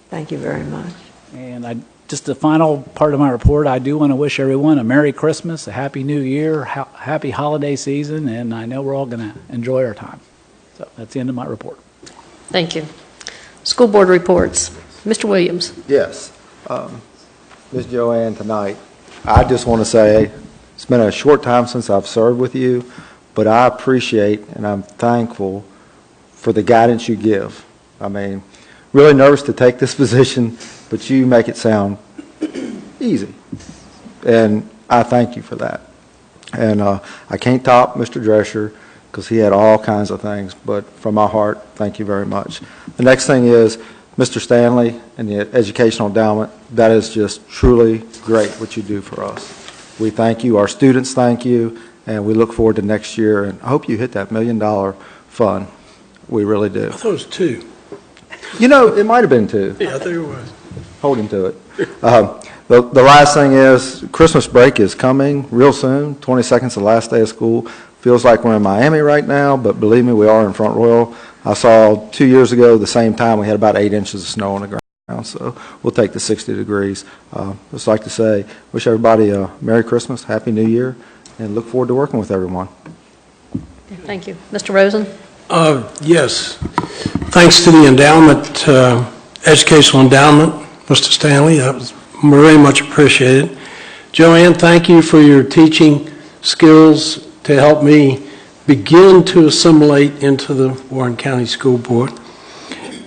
Thank you very much. And just the final part of my report, I do want to wish everyone a Merry Christmas, a Happy New Year, happy holiday season, and I know we're all going to enjoy our time. So that's the end of my report. Thank you. School board reports. Mr. Williams. Yes. Ms. Joanne, tonight, I just want to say it's been a short time since I've served with you, but I appreciate and I'm thankful for the guidance you give. I mean, really nervous to take this position, but you make it sound easy. And I thank you for that. And I can't top Mr. Drescher because he had all kinds of things, but from my heart, thank you very much. The next thing is Mr. Stanley and the Educational Endowment. That is just truly great what you do for us. We thank you, our students thank you, and we look forward to next year. And I hope you hit that $1 million fund. We really do. I thought it was 2. You know, it might have been 2. Yeah, I think it was. Hold him to it. The last thing is Christmas break is coming real soon. 22nd's the last day of school. Feels like we're in Miami right now, but believe me, we are in Front Royal. I saw 2 years ago, the same time, we had about 8 inches of snow on the ground, so we'll take the 60 degrees. Just like to say, wish everybody a Merry Christmas, Happy New Year, and look forward to working with everyone. Thank you. Mr. Rosen? Yes. Thanks to the endowment, Educational Endowment, Mr. Stanley. That was very much appreciated. Joanne, thank you for your teaching skills to help me begin to assimilate into the Warren County School Board.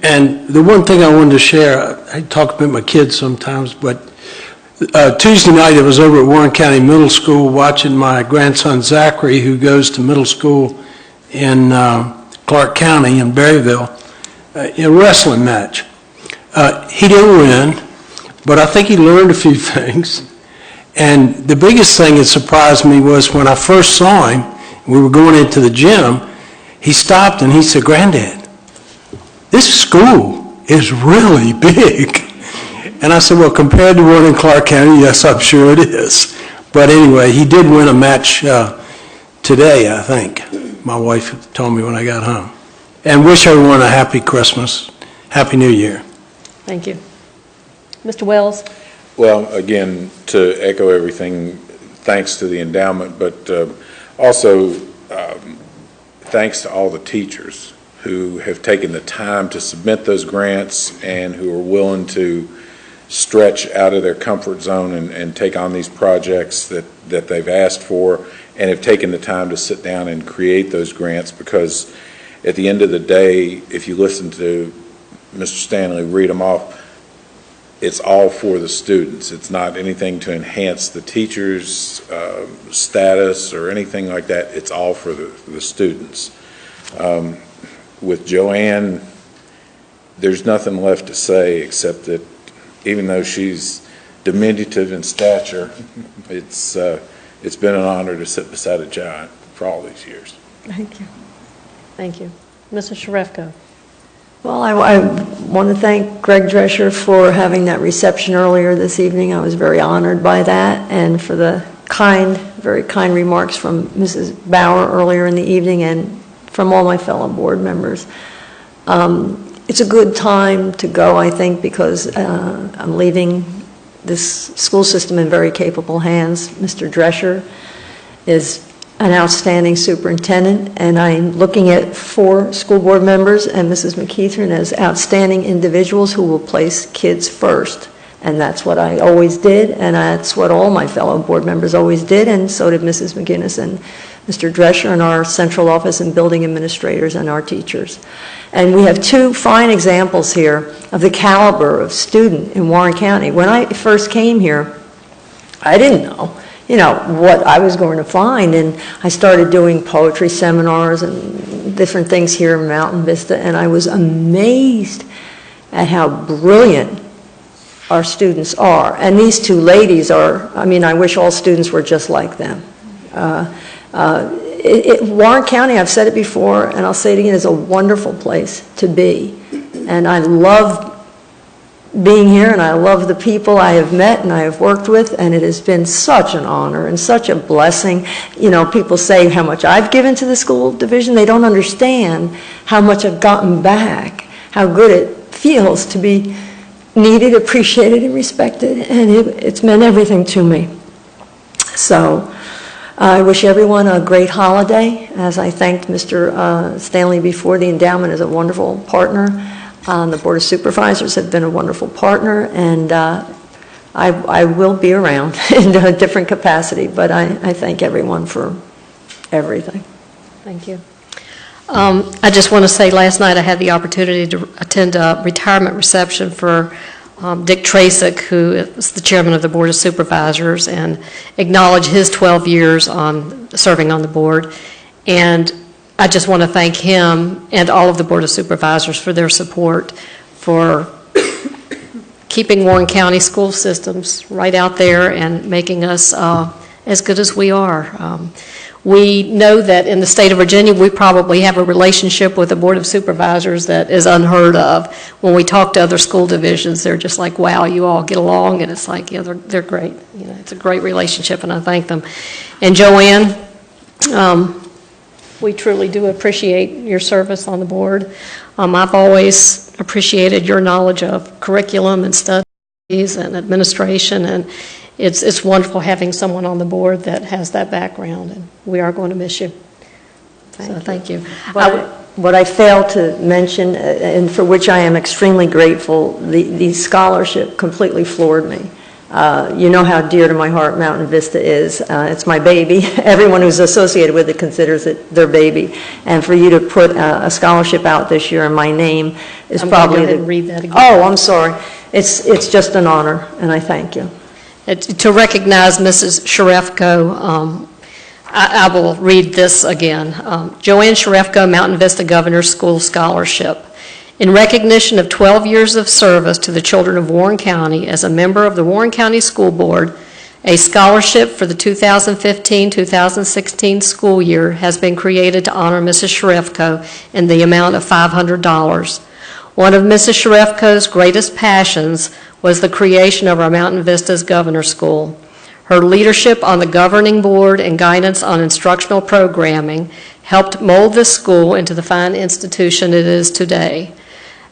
And the one thing I wanted to share, I talk about my kids sometimes, but Tuesday night I was over at Warren County Middle School watching my grandson Zachary, who goes to middle school in Clark County in Berryville, in a wrestling match. He didn't win, but I think he learned a few things. And the biggest thing that surprised me was when I first saw him, we were going into the gym, he stopped and he said, "Granddad, this school is really big." And I said, "Well, compared to one in Clark County, yes, I'm sure it is." But anyway, he did win a match today, I think. My wife told me when I got home. And wish everyone a happy Christmas, Happy New Year. Thank you. Mr. Wells? Well, again, to echo everything, thanks to the endowment, but also thanks to all the teachers who have taken the time to submit those grants and who are willing to stretch out of their comfort zone and take on these projects that they've asked for, and have taken the time to sit down and create those grants, because at the end of the day, if you listen to Mr. Stanley read them off, it's all for the students. It's not anything to enhance the teachers' status or anything like that. It's all for the students. With Joanne, there's nothing left to say except that even though she's diminutive in stature, it's been an honor to sit beside a giant for all these years. Thank you. Thank you. Mrs. Sharefko? Well, I want to thank Greg Drescher for having that reception earlier this evening. I was very honored by that, and for the very kind remarks from Mrs. Bauer earlier in the evening, and from all my fellow board members. It's a good time to go, I think, because I'm leaving this school system in very capable hands. Mr. Drescher is an outstanding superintendent, and I'm looking at 4 school board members and Mrs. McKeithron as outstanding individuals who will place kids first. And that's what I always did, and that's what all my fellow board members always did, and so did Mrs. McGinnis and Mr. Drescher and our central office and building administrators and our teachers. And we have two fine examples here of the caliber of student in Warren County. When I first came here, I didn't know, what I was going to find, and I started doing poetry seminars and different things here in Mountain Vista, and I was amazed at how brilliant our students are. And these two ladies are, I wish all students were just like them. Warren County, I've said it before, and I'll say it again, is a wonderful place to be. And I love being here, and I love the people I have met and I have worked with, and it has been such an honor and such a blessing. People say how much I've given to the school division. They don't understand how much I've gotten back, how good it feels to be needed, appreciated, and respected, and it's meant everything to me. So I wish everyone a great holiday. As I thanked Mr. Stanley before, the endowment is a wonderful partner. The Board of Supervisors have been a wonderful partner, and I will be around in a different capacity, but I thank everyone for everything. Thank you. I just want to say, last night I had the opportunity to attend a retirement reception for Dick Trasick, who is the chairman of the Board of Supervisors, and acknowledge his 12 years on serving on the board. And I just want to thank him and all of the Board of Supervisors for their support for keeping Warren County school systems right out there and making us as good as we are. We know that in the state of Virginia, we probably have a relationship with the Board of Supervisors that is unheard of. When we talk to other school divisions, they're just like, wow, you all get along, and it's like, yeah, they're great. It's a great relationship, and I thank them. And Joanne, we truly do appreciate your service on the board. I've always appreciated your knowledge of curriculum and studies and administration, and it's wonderful having someone on the board that has that background, and we are going to miss you. Thank you. What I failed to mention, and for which I am extremely grateful, the scholarship completely floored me. You know how dear to my heart Mountain Vista is. It's my baby. Everyone who's associated with it considers it their baby. And for you to put a scholarship out this year in my name is probably... I'm going to go ahead and read that again. Oh, I'm sorry. It's just an honor, and I thank you. To recognize Mrs. Sharefko, I will read this again. Joanne Sharefko, Mountain Vista Governor's School Scholarship. In recognition of 12 years of service to the children of Warren County as a member of the Warren County School Board, a scholarship for the 2015-2016 school year has been created to honor Mrs. Sharefko in the amount of $500. One of Mrs. Sharefko's greatest passions was the creation of our Mountain Vista's Governor School. Her leadership on the governing board and guidance on instructional programming helped mold this school into the fine institution it is today.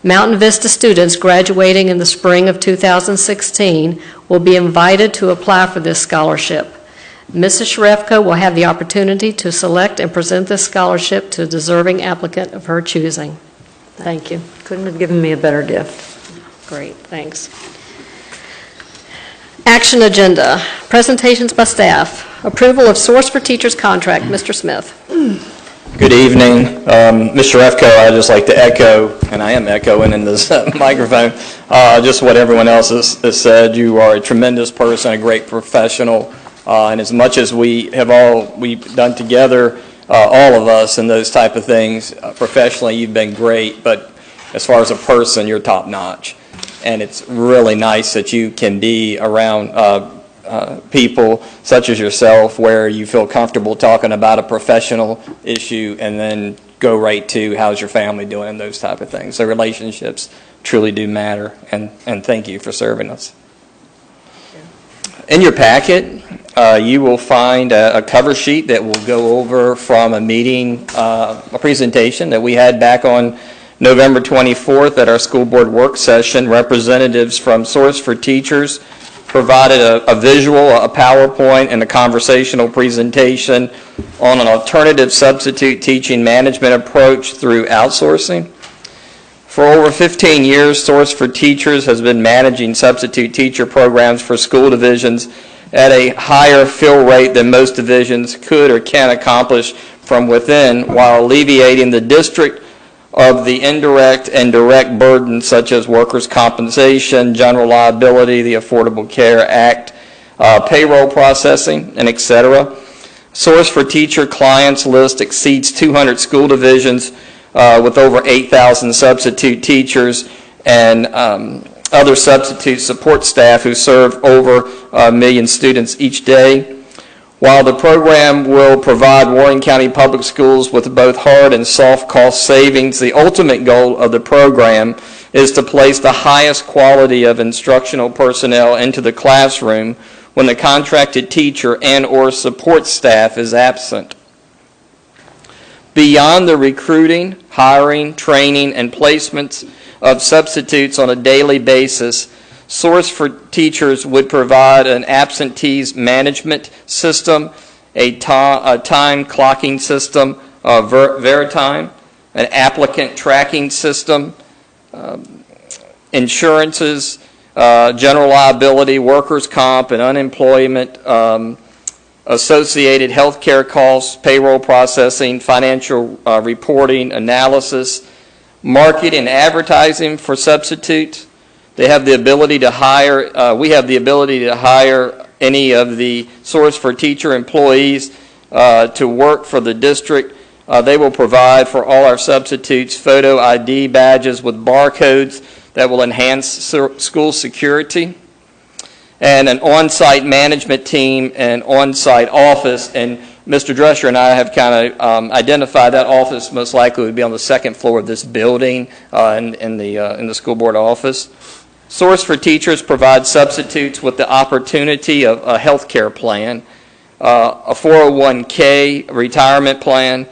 Mountain Vista students graduating in the spring of 2016 will be invited to apply for this scholarship. Mrs. Sharefko will have the opportunity to select and present this scholarship to a deserving applicant of her choosing. Thank you. Couldn't have given me a better gift. Great, thanks. Action agenda, presentations by staff. Approval of Source for Teachers contract. Mr. Smith. Good evening. Mr. Sharefko, I'd just like to echo, and I am echoing in this microphone, just what everyone else has said. You are a tremendous person, a great professional, and as much as we've done together, all of us and those type of things, professionally you've been great, but as far as a person, you're top notch. And it's really nice that you can be around people such as yourself where you feel comfortable talking about a professional issue and then go right to how's your family doing and those type of things. So relationships truly do matter, and thank you for serving us. In your packet, you will find a cover sheet that will go over from a meeting, a presentation that we had back on November 24th at our school board work session. Representatives from Source for Teachers provided a visual, a PowerPoint, and a conversational presentation on an alternative substitute teaching management approach through outsourcing. For over 15 years, Source for Teachers has been managing substitute teacher programs for school divisions at a higher fill rate than most divisions could or can accomplish from within, while alleviating the district of the indirect and direct burdens such as workers' compensation, general liability, the Affordable Care Act, payroll processing, and etc. Source for Teacher clients list exceeds 200 school divisions with over 8,000 substitute teachers and other substitute support staff who serve over 1 million students each day. While the program will provide Warren County Public Schools with both hard and soft cost savings, the ultimate goal of the program is to place the highest quality of instructional personnel into the classroom when the contracted teacher and/or support staff is absent. Beyond the recruiting, hiring, training, and placements of substitutes on a daily basis, Source for Teachers would provide an absentees management system, a time clocking system, Veritime, an applicant tracking system, insurances, general liability, workers' comp, and unemployment, associated health care costs, payroll processing, financial reporting, analysis, market and advertising for substitutes. They have the ability to hire, we have the ability to hire any of the Source for Teacher employees to work for the district. They will provide for all our substitutes photo ID badges with barcodes that will enhance school security, and an on-site management team and on-site office. And Mr. Drescher and I have kind of identified that office most likely would be on the second floor of this building in the school board office. Source for Teachers provides substitutes with the opportunity of a health care plan, a 401k retirement plan,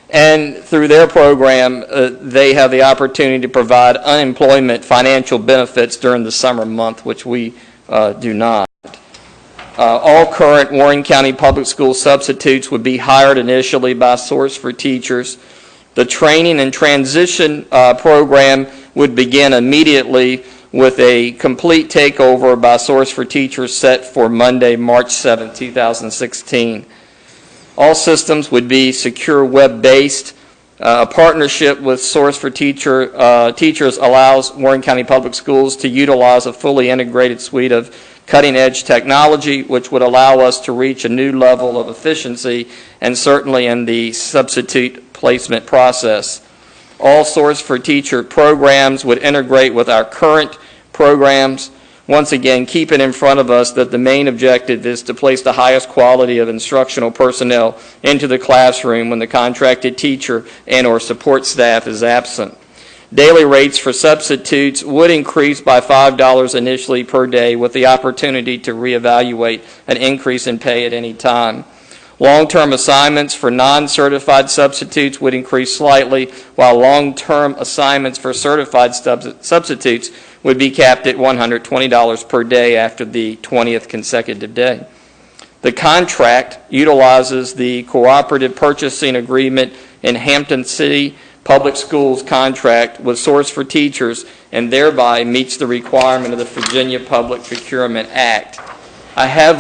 and through their program, they have the opportunity to provide unemployment financial benefits during the summer month, which we do not. All current Warren County Public School substitutes would be hired initially by Source for Teachers. The training and transition program would begin immediately with a complete takeover by Source for Teachers set for Monday, March 7, 2016. All systems would be secure web-based. A partnership with Source for Teachers allows Warren County Public Schools to utilize a fully integrated suite of cutting-edge technology, which would allow us to reach a new level of efficiency, and certainly in the substitute placement process. All Source for Teacher programs would integrate with our current programs. Once again, keep it in front of us that the main objective is to place the highest quality of instructional personnel into the classroom when the contracted teacher and/or support staff is absent. Daily rates for substitutes would increase by $5 initially per day with the opportunity to reevaluate an increase in pay at any time. Long-term assignments for non-certified substitutes would increase slightly, while long-term assignments for certified substitutes would be capped at $120 per day after the 20th consecutive day. The contract utilizes the cooperative purchasing agreement in Hampton City Public Schools contract with Source for Teachers, and thereby meets the requirement of the Virginia Public Procurement Act. I have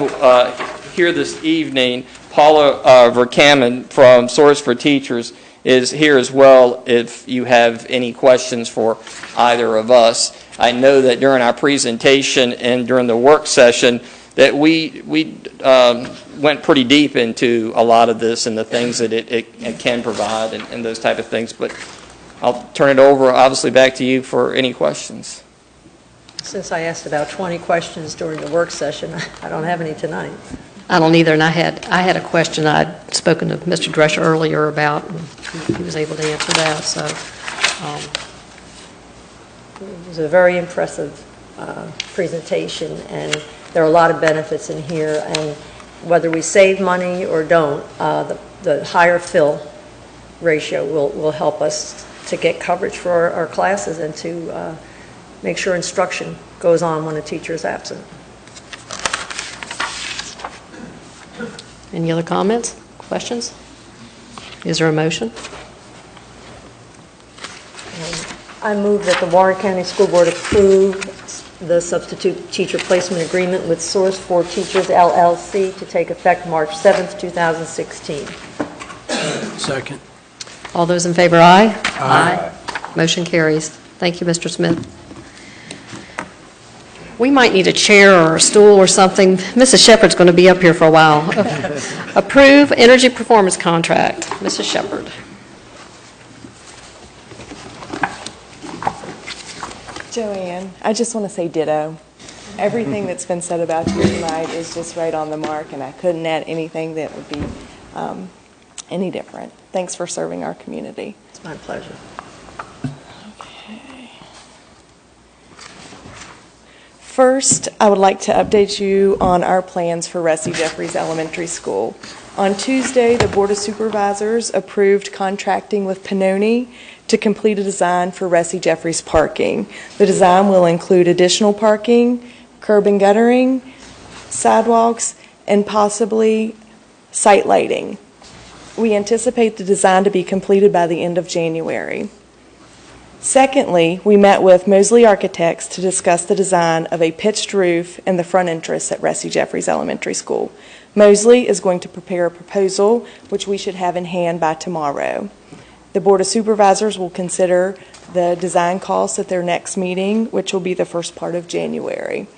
here this evening Paula Verkaman from Source for Teachers is here as well if you have any questions for either of us. I know that during our presentation and during the work session that we went pretty deep into a lot of this and the things that it can provide and those type of things. But I'll turn it over, obviously, back to you for any questions. Since I asked about 20 questions during the work session, I don't have any tonight. I don't either, and I had a question I'd spoken to Mr. Drescher earlier about, and he was able to answer that, so. It was a very impressive presentation, and there are a lot of benefits in here, and whether we save money or don't, the higher fill ratio will help us to get coverage for our classes and to make sure instruction goes on when a teacher is absent. Any other comments, questions? Is there a motion? I move that the Warren County School Board approve the substitute teacher placement agreement with Source 4 Teachers LLC to take effect March 7th, 2016. Second. All those in favor, aye? Aye. Motion carries. Thank you, Mr. Smith. We might need a chair or a stool or something. Mrs. Shepherd's going to be up here for a while. Approve energy performance contract. Mrs. Shepherd. Joanne, I just want to say ditto. Everything that's been said about you tonight is just right on the mark, and I couldn't add anything that would be any different. Thanks for serving our community. It's my pleasure. Okay. First, I would like to update you on our plans for Ressie Jeffries Elementary School. On Tuesday, the Board of Supervisors approved contracting with Pannoni to complete a design for Ressie Jeffries parking. The design will include additional parking, curb and guttering, sidewalks, and possibly site lighting. We anticipate the design to be completed by the end of January. Secondly, we met with Mosley Architects to discuss the design of a pitched roof in the front entrance at Ressie Jeffries Elementary School. Mosley is going to prepare a proposal, which we should have in hand by tomorrow. The Board of Supervisors will consider the design costs at their next meeting, which will be the first part of January.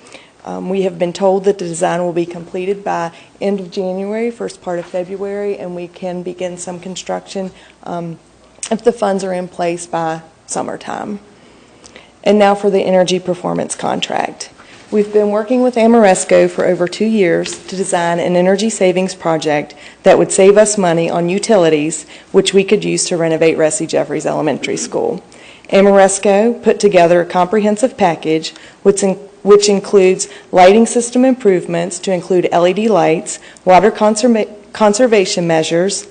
We have been told that the design will be completed by end of January, first part of February, and we can begin some construction if the funds are in place by summertime. And now for the energy performance contract. We've been working with Amoresco for over 2 years to design an energy savings project that would save us money on utilities, which we could use to renovate Ressie Jeffries Elementary School. Amoresco put together a comprehensive package which includes lighting system improvements to include LED lights, water conservation measures,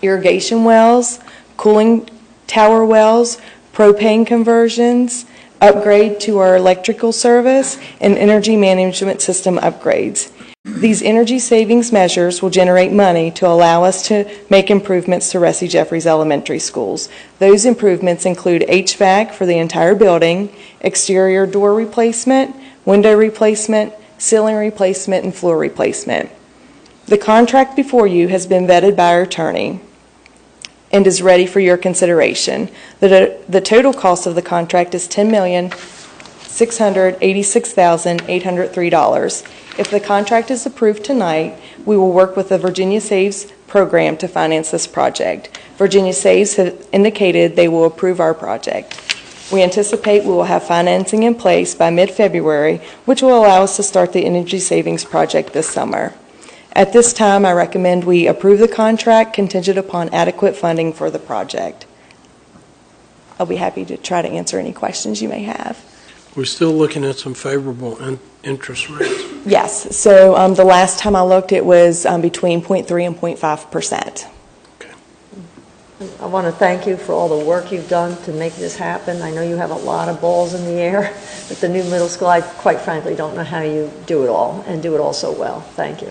irrigation wells, cooling tower wells, propane conversions, upgrade to our electrical service, and energy management system upgrades. These energy savings measures will generate money to allow us to make improvements to Ressie Jeffries Elementary Schools. Those improvements include HVAC for the entire building, exterior door replacement, window replacement, ceiling replacement, and floor replacement. The contract before you has been vetted by our attorney and is ready for your consideration. The total cost of the contract is $10,686,803. If the contract is approved tonight, we will work with the Virginia Saves program to finance this project. Virginia Saves have indicated they will approve our project. We anticipate we will have financing in place by mid-February, which will allow us to start the energy savings project this summer. At this time, I recommend we approve the contract contingent upon adequate funding for the project. I'll be happy to try to answer any questions you may have. We're still looking at some favorable interest rates. Yes, so the last time I looked, it was between 0.3 and 0.5%. I want to thank you for all the work you've done to make this happen. I know you have a lot of balls in the air with the new middle school. I quite frankly don't know how you do it all and do it all so well. Thank you.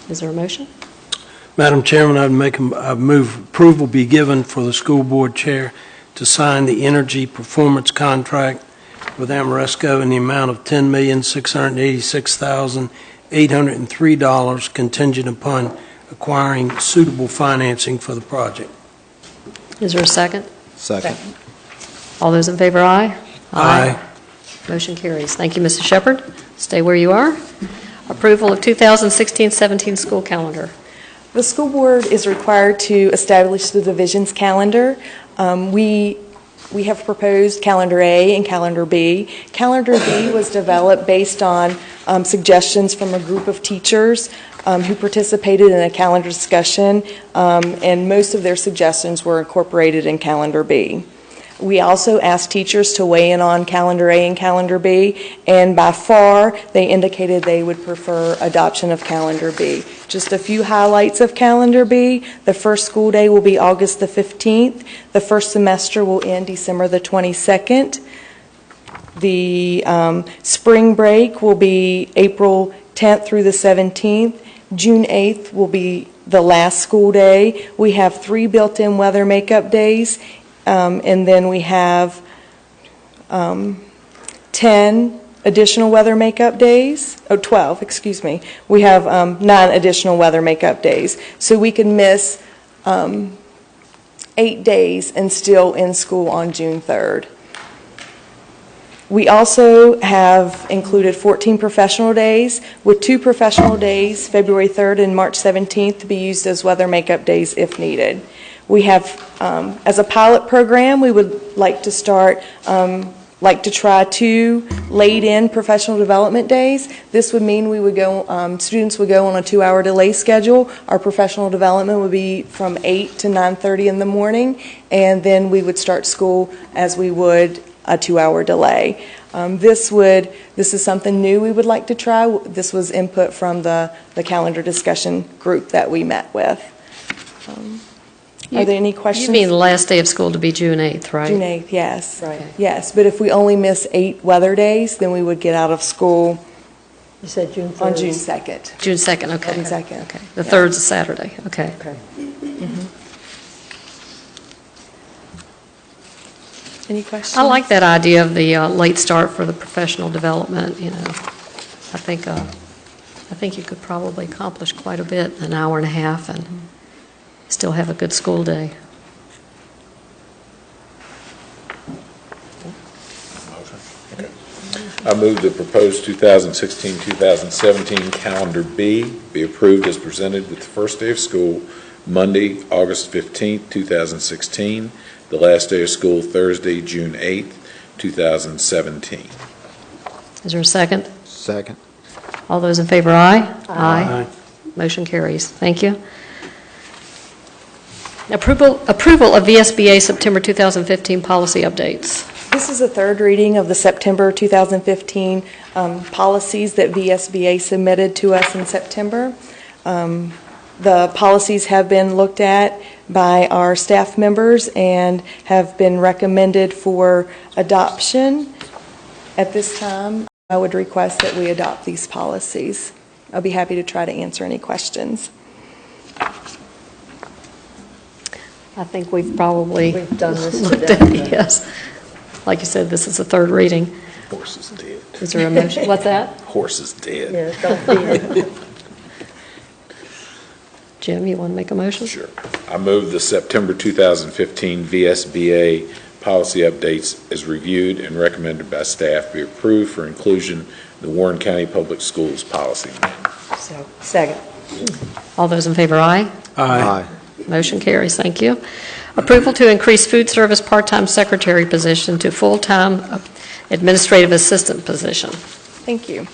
Is there a motion? Madam Chairman, I move approval be given for the school board chair to sign the energy performance contract with Amoresco in the amount of $10,686,803 contingent upon acquiring suitable financing for the project. Is there a second? Second. All those in favor, aye? Aye. Motion carries. Thank you, Mrs. Shepherd. Stay where you are. Approval of 2016-17 school calendar. The school board is required to establish the division's calendar. We have proposed Calendar A and Calendar B. Calendar B was developed based on suggestions from a group of teachers who participated in a calendar discussion, and most of their suggestions were incorporated in Calendar B. We also asked teachers to weigh in on Calendar A and Calendar B, and by far, they indicated they would prefer adoption of Calendar B. Just a few highlights of Calendar B. The first school day will be August the 15th. The first semester will end December the 22nd. The spring break will be April 10th through the 17th. June 8th will be the last school day. We have 3 built-in weather makeup days, and then we have 10 additional weather makeup days, 12, excuse me. We have 9 additional weather makeup days. So we can miss 8 days and still in school on June 3rd. We also have included 14 professional days, with 2 professional days, February 3rd and March 17th, to be used as weather makeup days if needed. We have, as a pilot program, we would like to try 2 laid-in professional development days. This would mean we would go, students would go on a 2-hour delay schedule. Our professional development would be from 8 to 9:30 in the morning, and then we would start school as we would a 2-hour delay. This is something new we would like to try. This was input from the calendar discussion group that we met with. Are there any questions? You mean the last day of school to be June 8th, right? June 8th, yes. Right. Yes, but if we only miss 8 weather days, then we would get out of school You said June 3rd? on June 2nd. June 2nd, okay. June 2nd. Okay. The 3rd's a Saturday, okay. Okay. Any questions? I like that idea of the late start for the professional development, you know. I think you could probably accomplish quite a bit in an hour and a half and still have a good school day. I move the proposed 2016-2017 Calendar B be approved as presented with the first day of school, Monday, August 15th, 2016, the last day of school, Thursday, June 8th, 2017. Is there a second? Second. All those in favor, aye? Aye. Motion carries. Thank you. Approval of VSBA September 2015 policy updates. This is the 3rd reading of the September 2015 policies that VSBA submitted to us in September. The policies have been looked at by our staff members and have been recommended for adoption. At this time, I would request that we adopt these policies. I'll be happy to try to answer any questions. I think we've probably We've done this looked today. at it, yes. Like you said, this is the 3rd reading. Horse is dead. Is there a motion? What's that? Horse is dead. Yeah, don't feed it. Jim, you want to make a motion? Sure. I move the September 2015 VSBA policy updates as reviewed and recommended by staff be approved for inclusion in the Warren County Public Schools policy manual. So, second. All those in favor, aye? Aye. Motion carries. Thank you. Approval to increase food service part-time secretary position to full-time administrative assistant position. Thank you.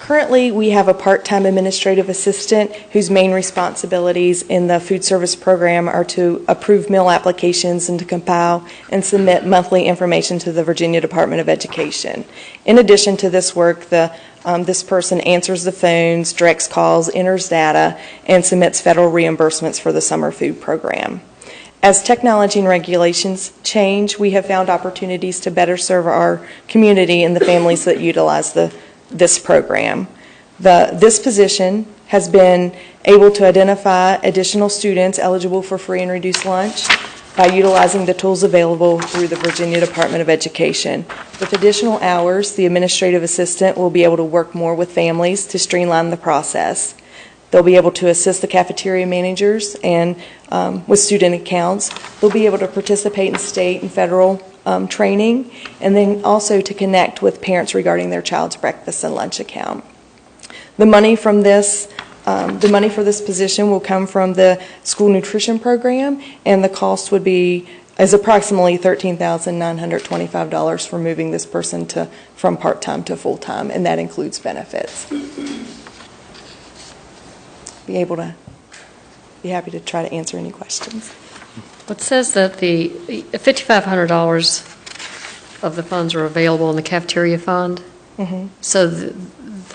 Currently, we have a part-time administrative assistant whose main responsibilities in the food service program are to approve meal applications and to compile and submit monthly information to the Virginia Department of Education. In addition to this work, this person answers the phones, directs calls, enters data, and submits federal reimbursements for the summer food program. As technology and regulations change, we have found opportunities to better serve our community and the families that utilize this program. This position has been able to identify additional students eligible for free and reduced lunch by utilizing the tools available through the Virginia Department of Education. With additional hours, the administrative assistant will be able to work more with families to streamline the process. They'll be able to assist the cafeteria managers and with student accounts. They'll be able to participate in state and federal training, and then also to connect with parents regarding their child's breakfast and lunch account. The money for this position will come from the school nutrition program, and the cost is approximately $13,925 for moving this person from part-time to full-time, and that includes benefits. Be happy to try to answer any questions. It says that the $5,500 of the funds are available in the cafeteria fund. Mm-hmm. So the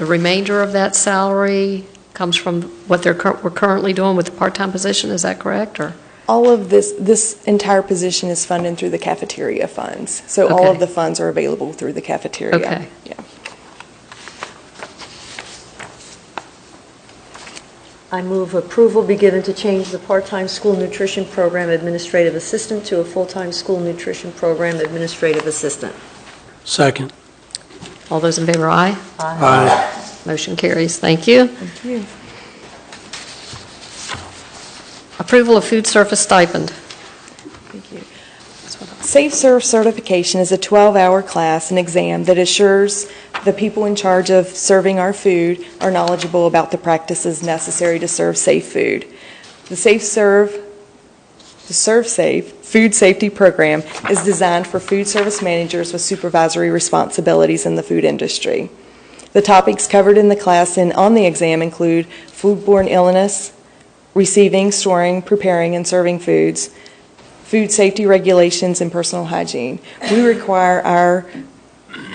remainder of that salary comes from what we're currently doing with the part-time position, is that correct? Or All of this entire position is funded through the cafeteria funds. So all Okay. of the funds are available through the cafeteria. Okay. Yeah. I move approval be given to change the part-time school nutrition program administrative assistant to a full-time school nutrition program administrative assistant. Second. All those in favor, aye. Aye. Motion carries. Thank you. Thank you. Approval of food service stipend. Thank you. Safe Serve certification is a 12-hour class and exam that assures the people in charge of serving our food are knowledgeable about the practices necessary to serve safe food. The Serve Safe food safety program is designed for food service managers with supervisory responsibilities in the food industry. The topics covered in the class and on the exam include foodborne illness, receiving, storing, preparing, and serving foods, food safety regulations, and personal hygiene. We require our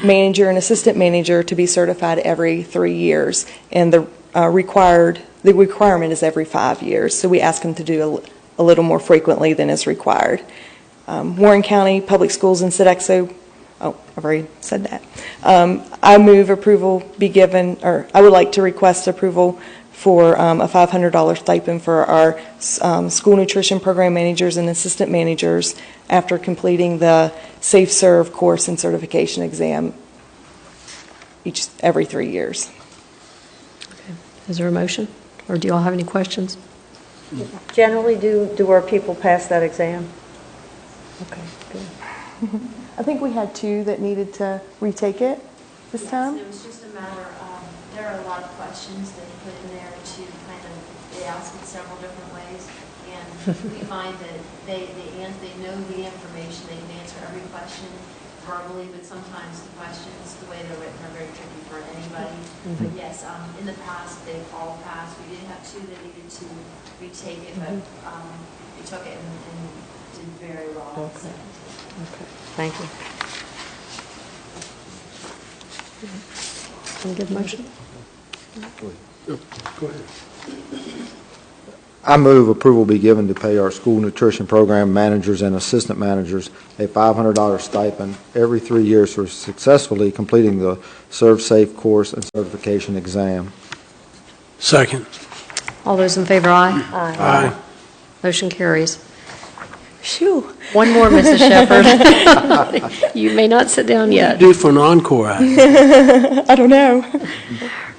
manager and assistant manager to be certified every 3 years, and the requirement is every 5 years. So we ask them to do a little more frequently than is required. Warren County Public Schools and Sodexo, I've already said that. I move approval be given, or I would like to request approval for a $500 stipend for our school nutrition program managers and assistant managers after completing the Safe Serve course and certification exam every 3 years. Is there a motion? Or do you all have any questions? Generally, do our people pass that exam? Okay, good. I think we had 2 that needed to retake it this time. It was just a matter of, there are a lot of questions that you put in there to kind of, they ask in several different ways, and we find that they know the information, they can answer every question verbally, but sometimes the questions, the way they're written, are very tricky for anybody. But yes, in the past, they've all passed. We did have 2 that needed to retake it, but they took it and did very well. Okay. Okay. Thank you. Can you give a motion? Go ahead. I move approval be given to pay our school nutrition program managers and assistant managers a $500 stipend every 3 years for successfully completing the Serve Safe course and certification exam. Second. All those in favor, aye. Aye. Motion carries. Phew. One more, Mrs. Shepherd. You may not sit down yet. Due for an encore act. I don't know.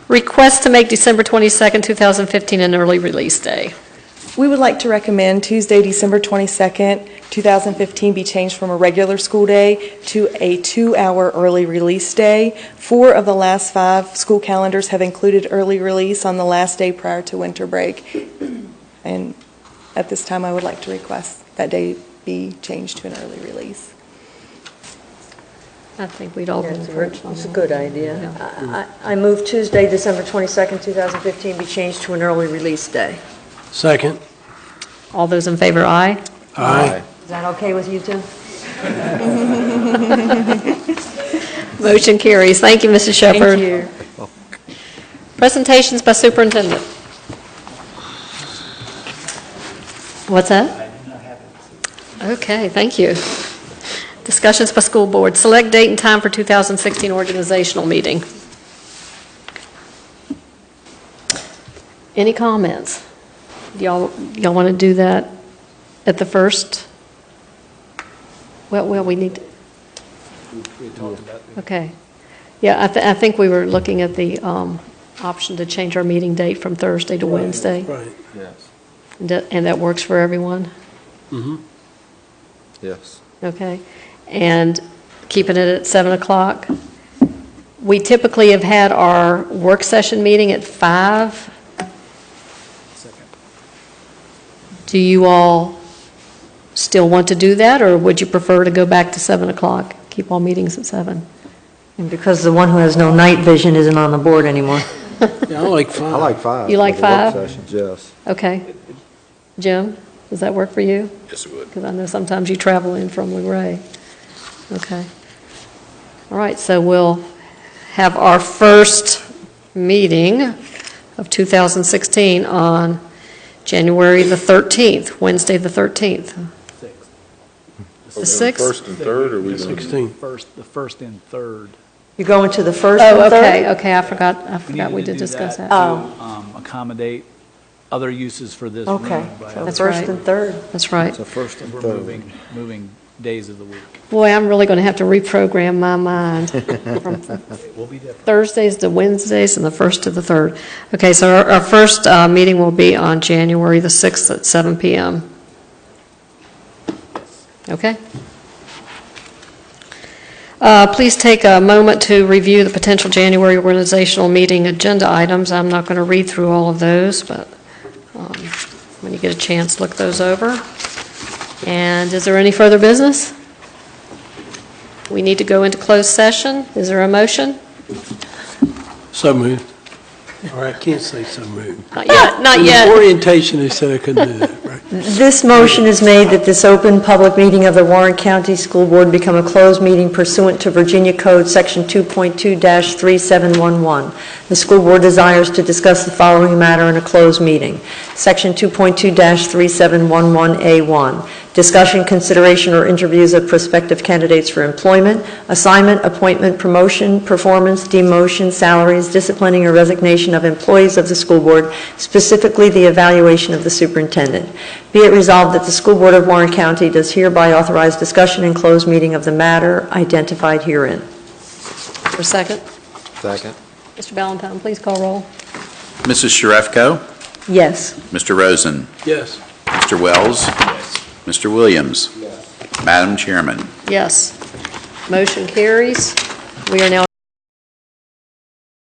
Request to make December 22nd, 2015 an early release day. We would like to recommend Tuesday, December 22nd, 2015 be changed from a regular school day to a 2-hour early release day. 4 of the last 5 school calendars have included early release on the last day prior to winter break. And at this time, I would like to request that day be changed to an early release. I think we'd all Yeah, converge on it's a that. good idea. I move Tuesday, December 22nd, 2015 be changed to an early release day. Second. All those in favor, aye. Aye. Is that okay with you two? Motion carries. Thank you, Mrs. Shepherd. Thank you. Presentations by superintendent. What's that? Okay, thank you. Discussions by school board. Select date and time for 2016 organizational meeting. Any comments? Y'all want to do that at the first? Well, we need to. Okay. Yeah, I think we were looking at the option to change our meeting date from Thursday to Wednesday. Right. Yes. And that works for everyone? Mm-hmm. Yes. Okay. And keeping it at 7 o'clock. We typically have had our work session meeting at 5. Do you all still want to do that, or would you prefer to go back to 7 o'clock? Keep all meetings at 7? And because the one who has no night vision isn't on the board anymore. Yeah, I like 5. I like 5. You like for the work 5? sessions, yes. Okay. Jim, does that work for you? Yes, it would. Because I know sometimes you travel in from LaGray. Okay. All right, so we'll have our first meeting of 2016 on January the 13th, Wednesday the 13th. The 6th? First and third, or we going 16. The first and third. You're going to the first Oh, and third? okay, I forgot we did discuss that. Oh. Accommodate other uses for this Okay, room. by- so That's first right. and third. That's right. So first and We're third. moving days of the week. Boy, I'm really going to have to reprogram my mind from It will be different. Thursdays to Wednesdays and the 1st to the 3rd. Okay, so our first meeting will be on January the 6th at 7 PM. Okay? Please take a moment to review the potential January organizational meeting agenda items. I'm not going to read through all of those, but when you get a chance, look those over. And is there any further business? We need to go into closed session. Is there a motion? So moved. All right, I can't say so moved. Not yet, not In the yet. orientation, they said I couldn't do that, right? This motion is made that this open public meeting of the Warren County School Board become a closed meeting pursuant to Virginia Code Section 2.2-3711. The school board desires to discuss the following matter in a closed meeting. Section 2.2-3711A1, discussion, consideration, or interviews of prospective candidates for employment, assignment, appointment, promotion, performance, demotion, salaries, disciplining, or resignation of employees of the school board, specifically the evaluation of the superintendent. Be it resolved that the School Board of Warren County does hereby authorize discussion in closed meeting of the matter identified herein. For a second. Second. Mr. Valentine, please call roll. Mrs. Sharefko? Yes. Mr. Rosen? Yes. Mr. Wells? Mr. Williams? Madam Chairman? Yes. Motion carries. We are now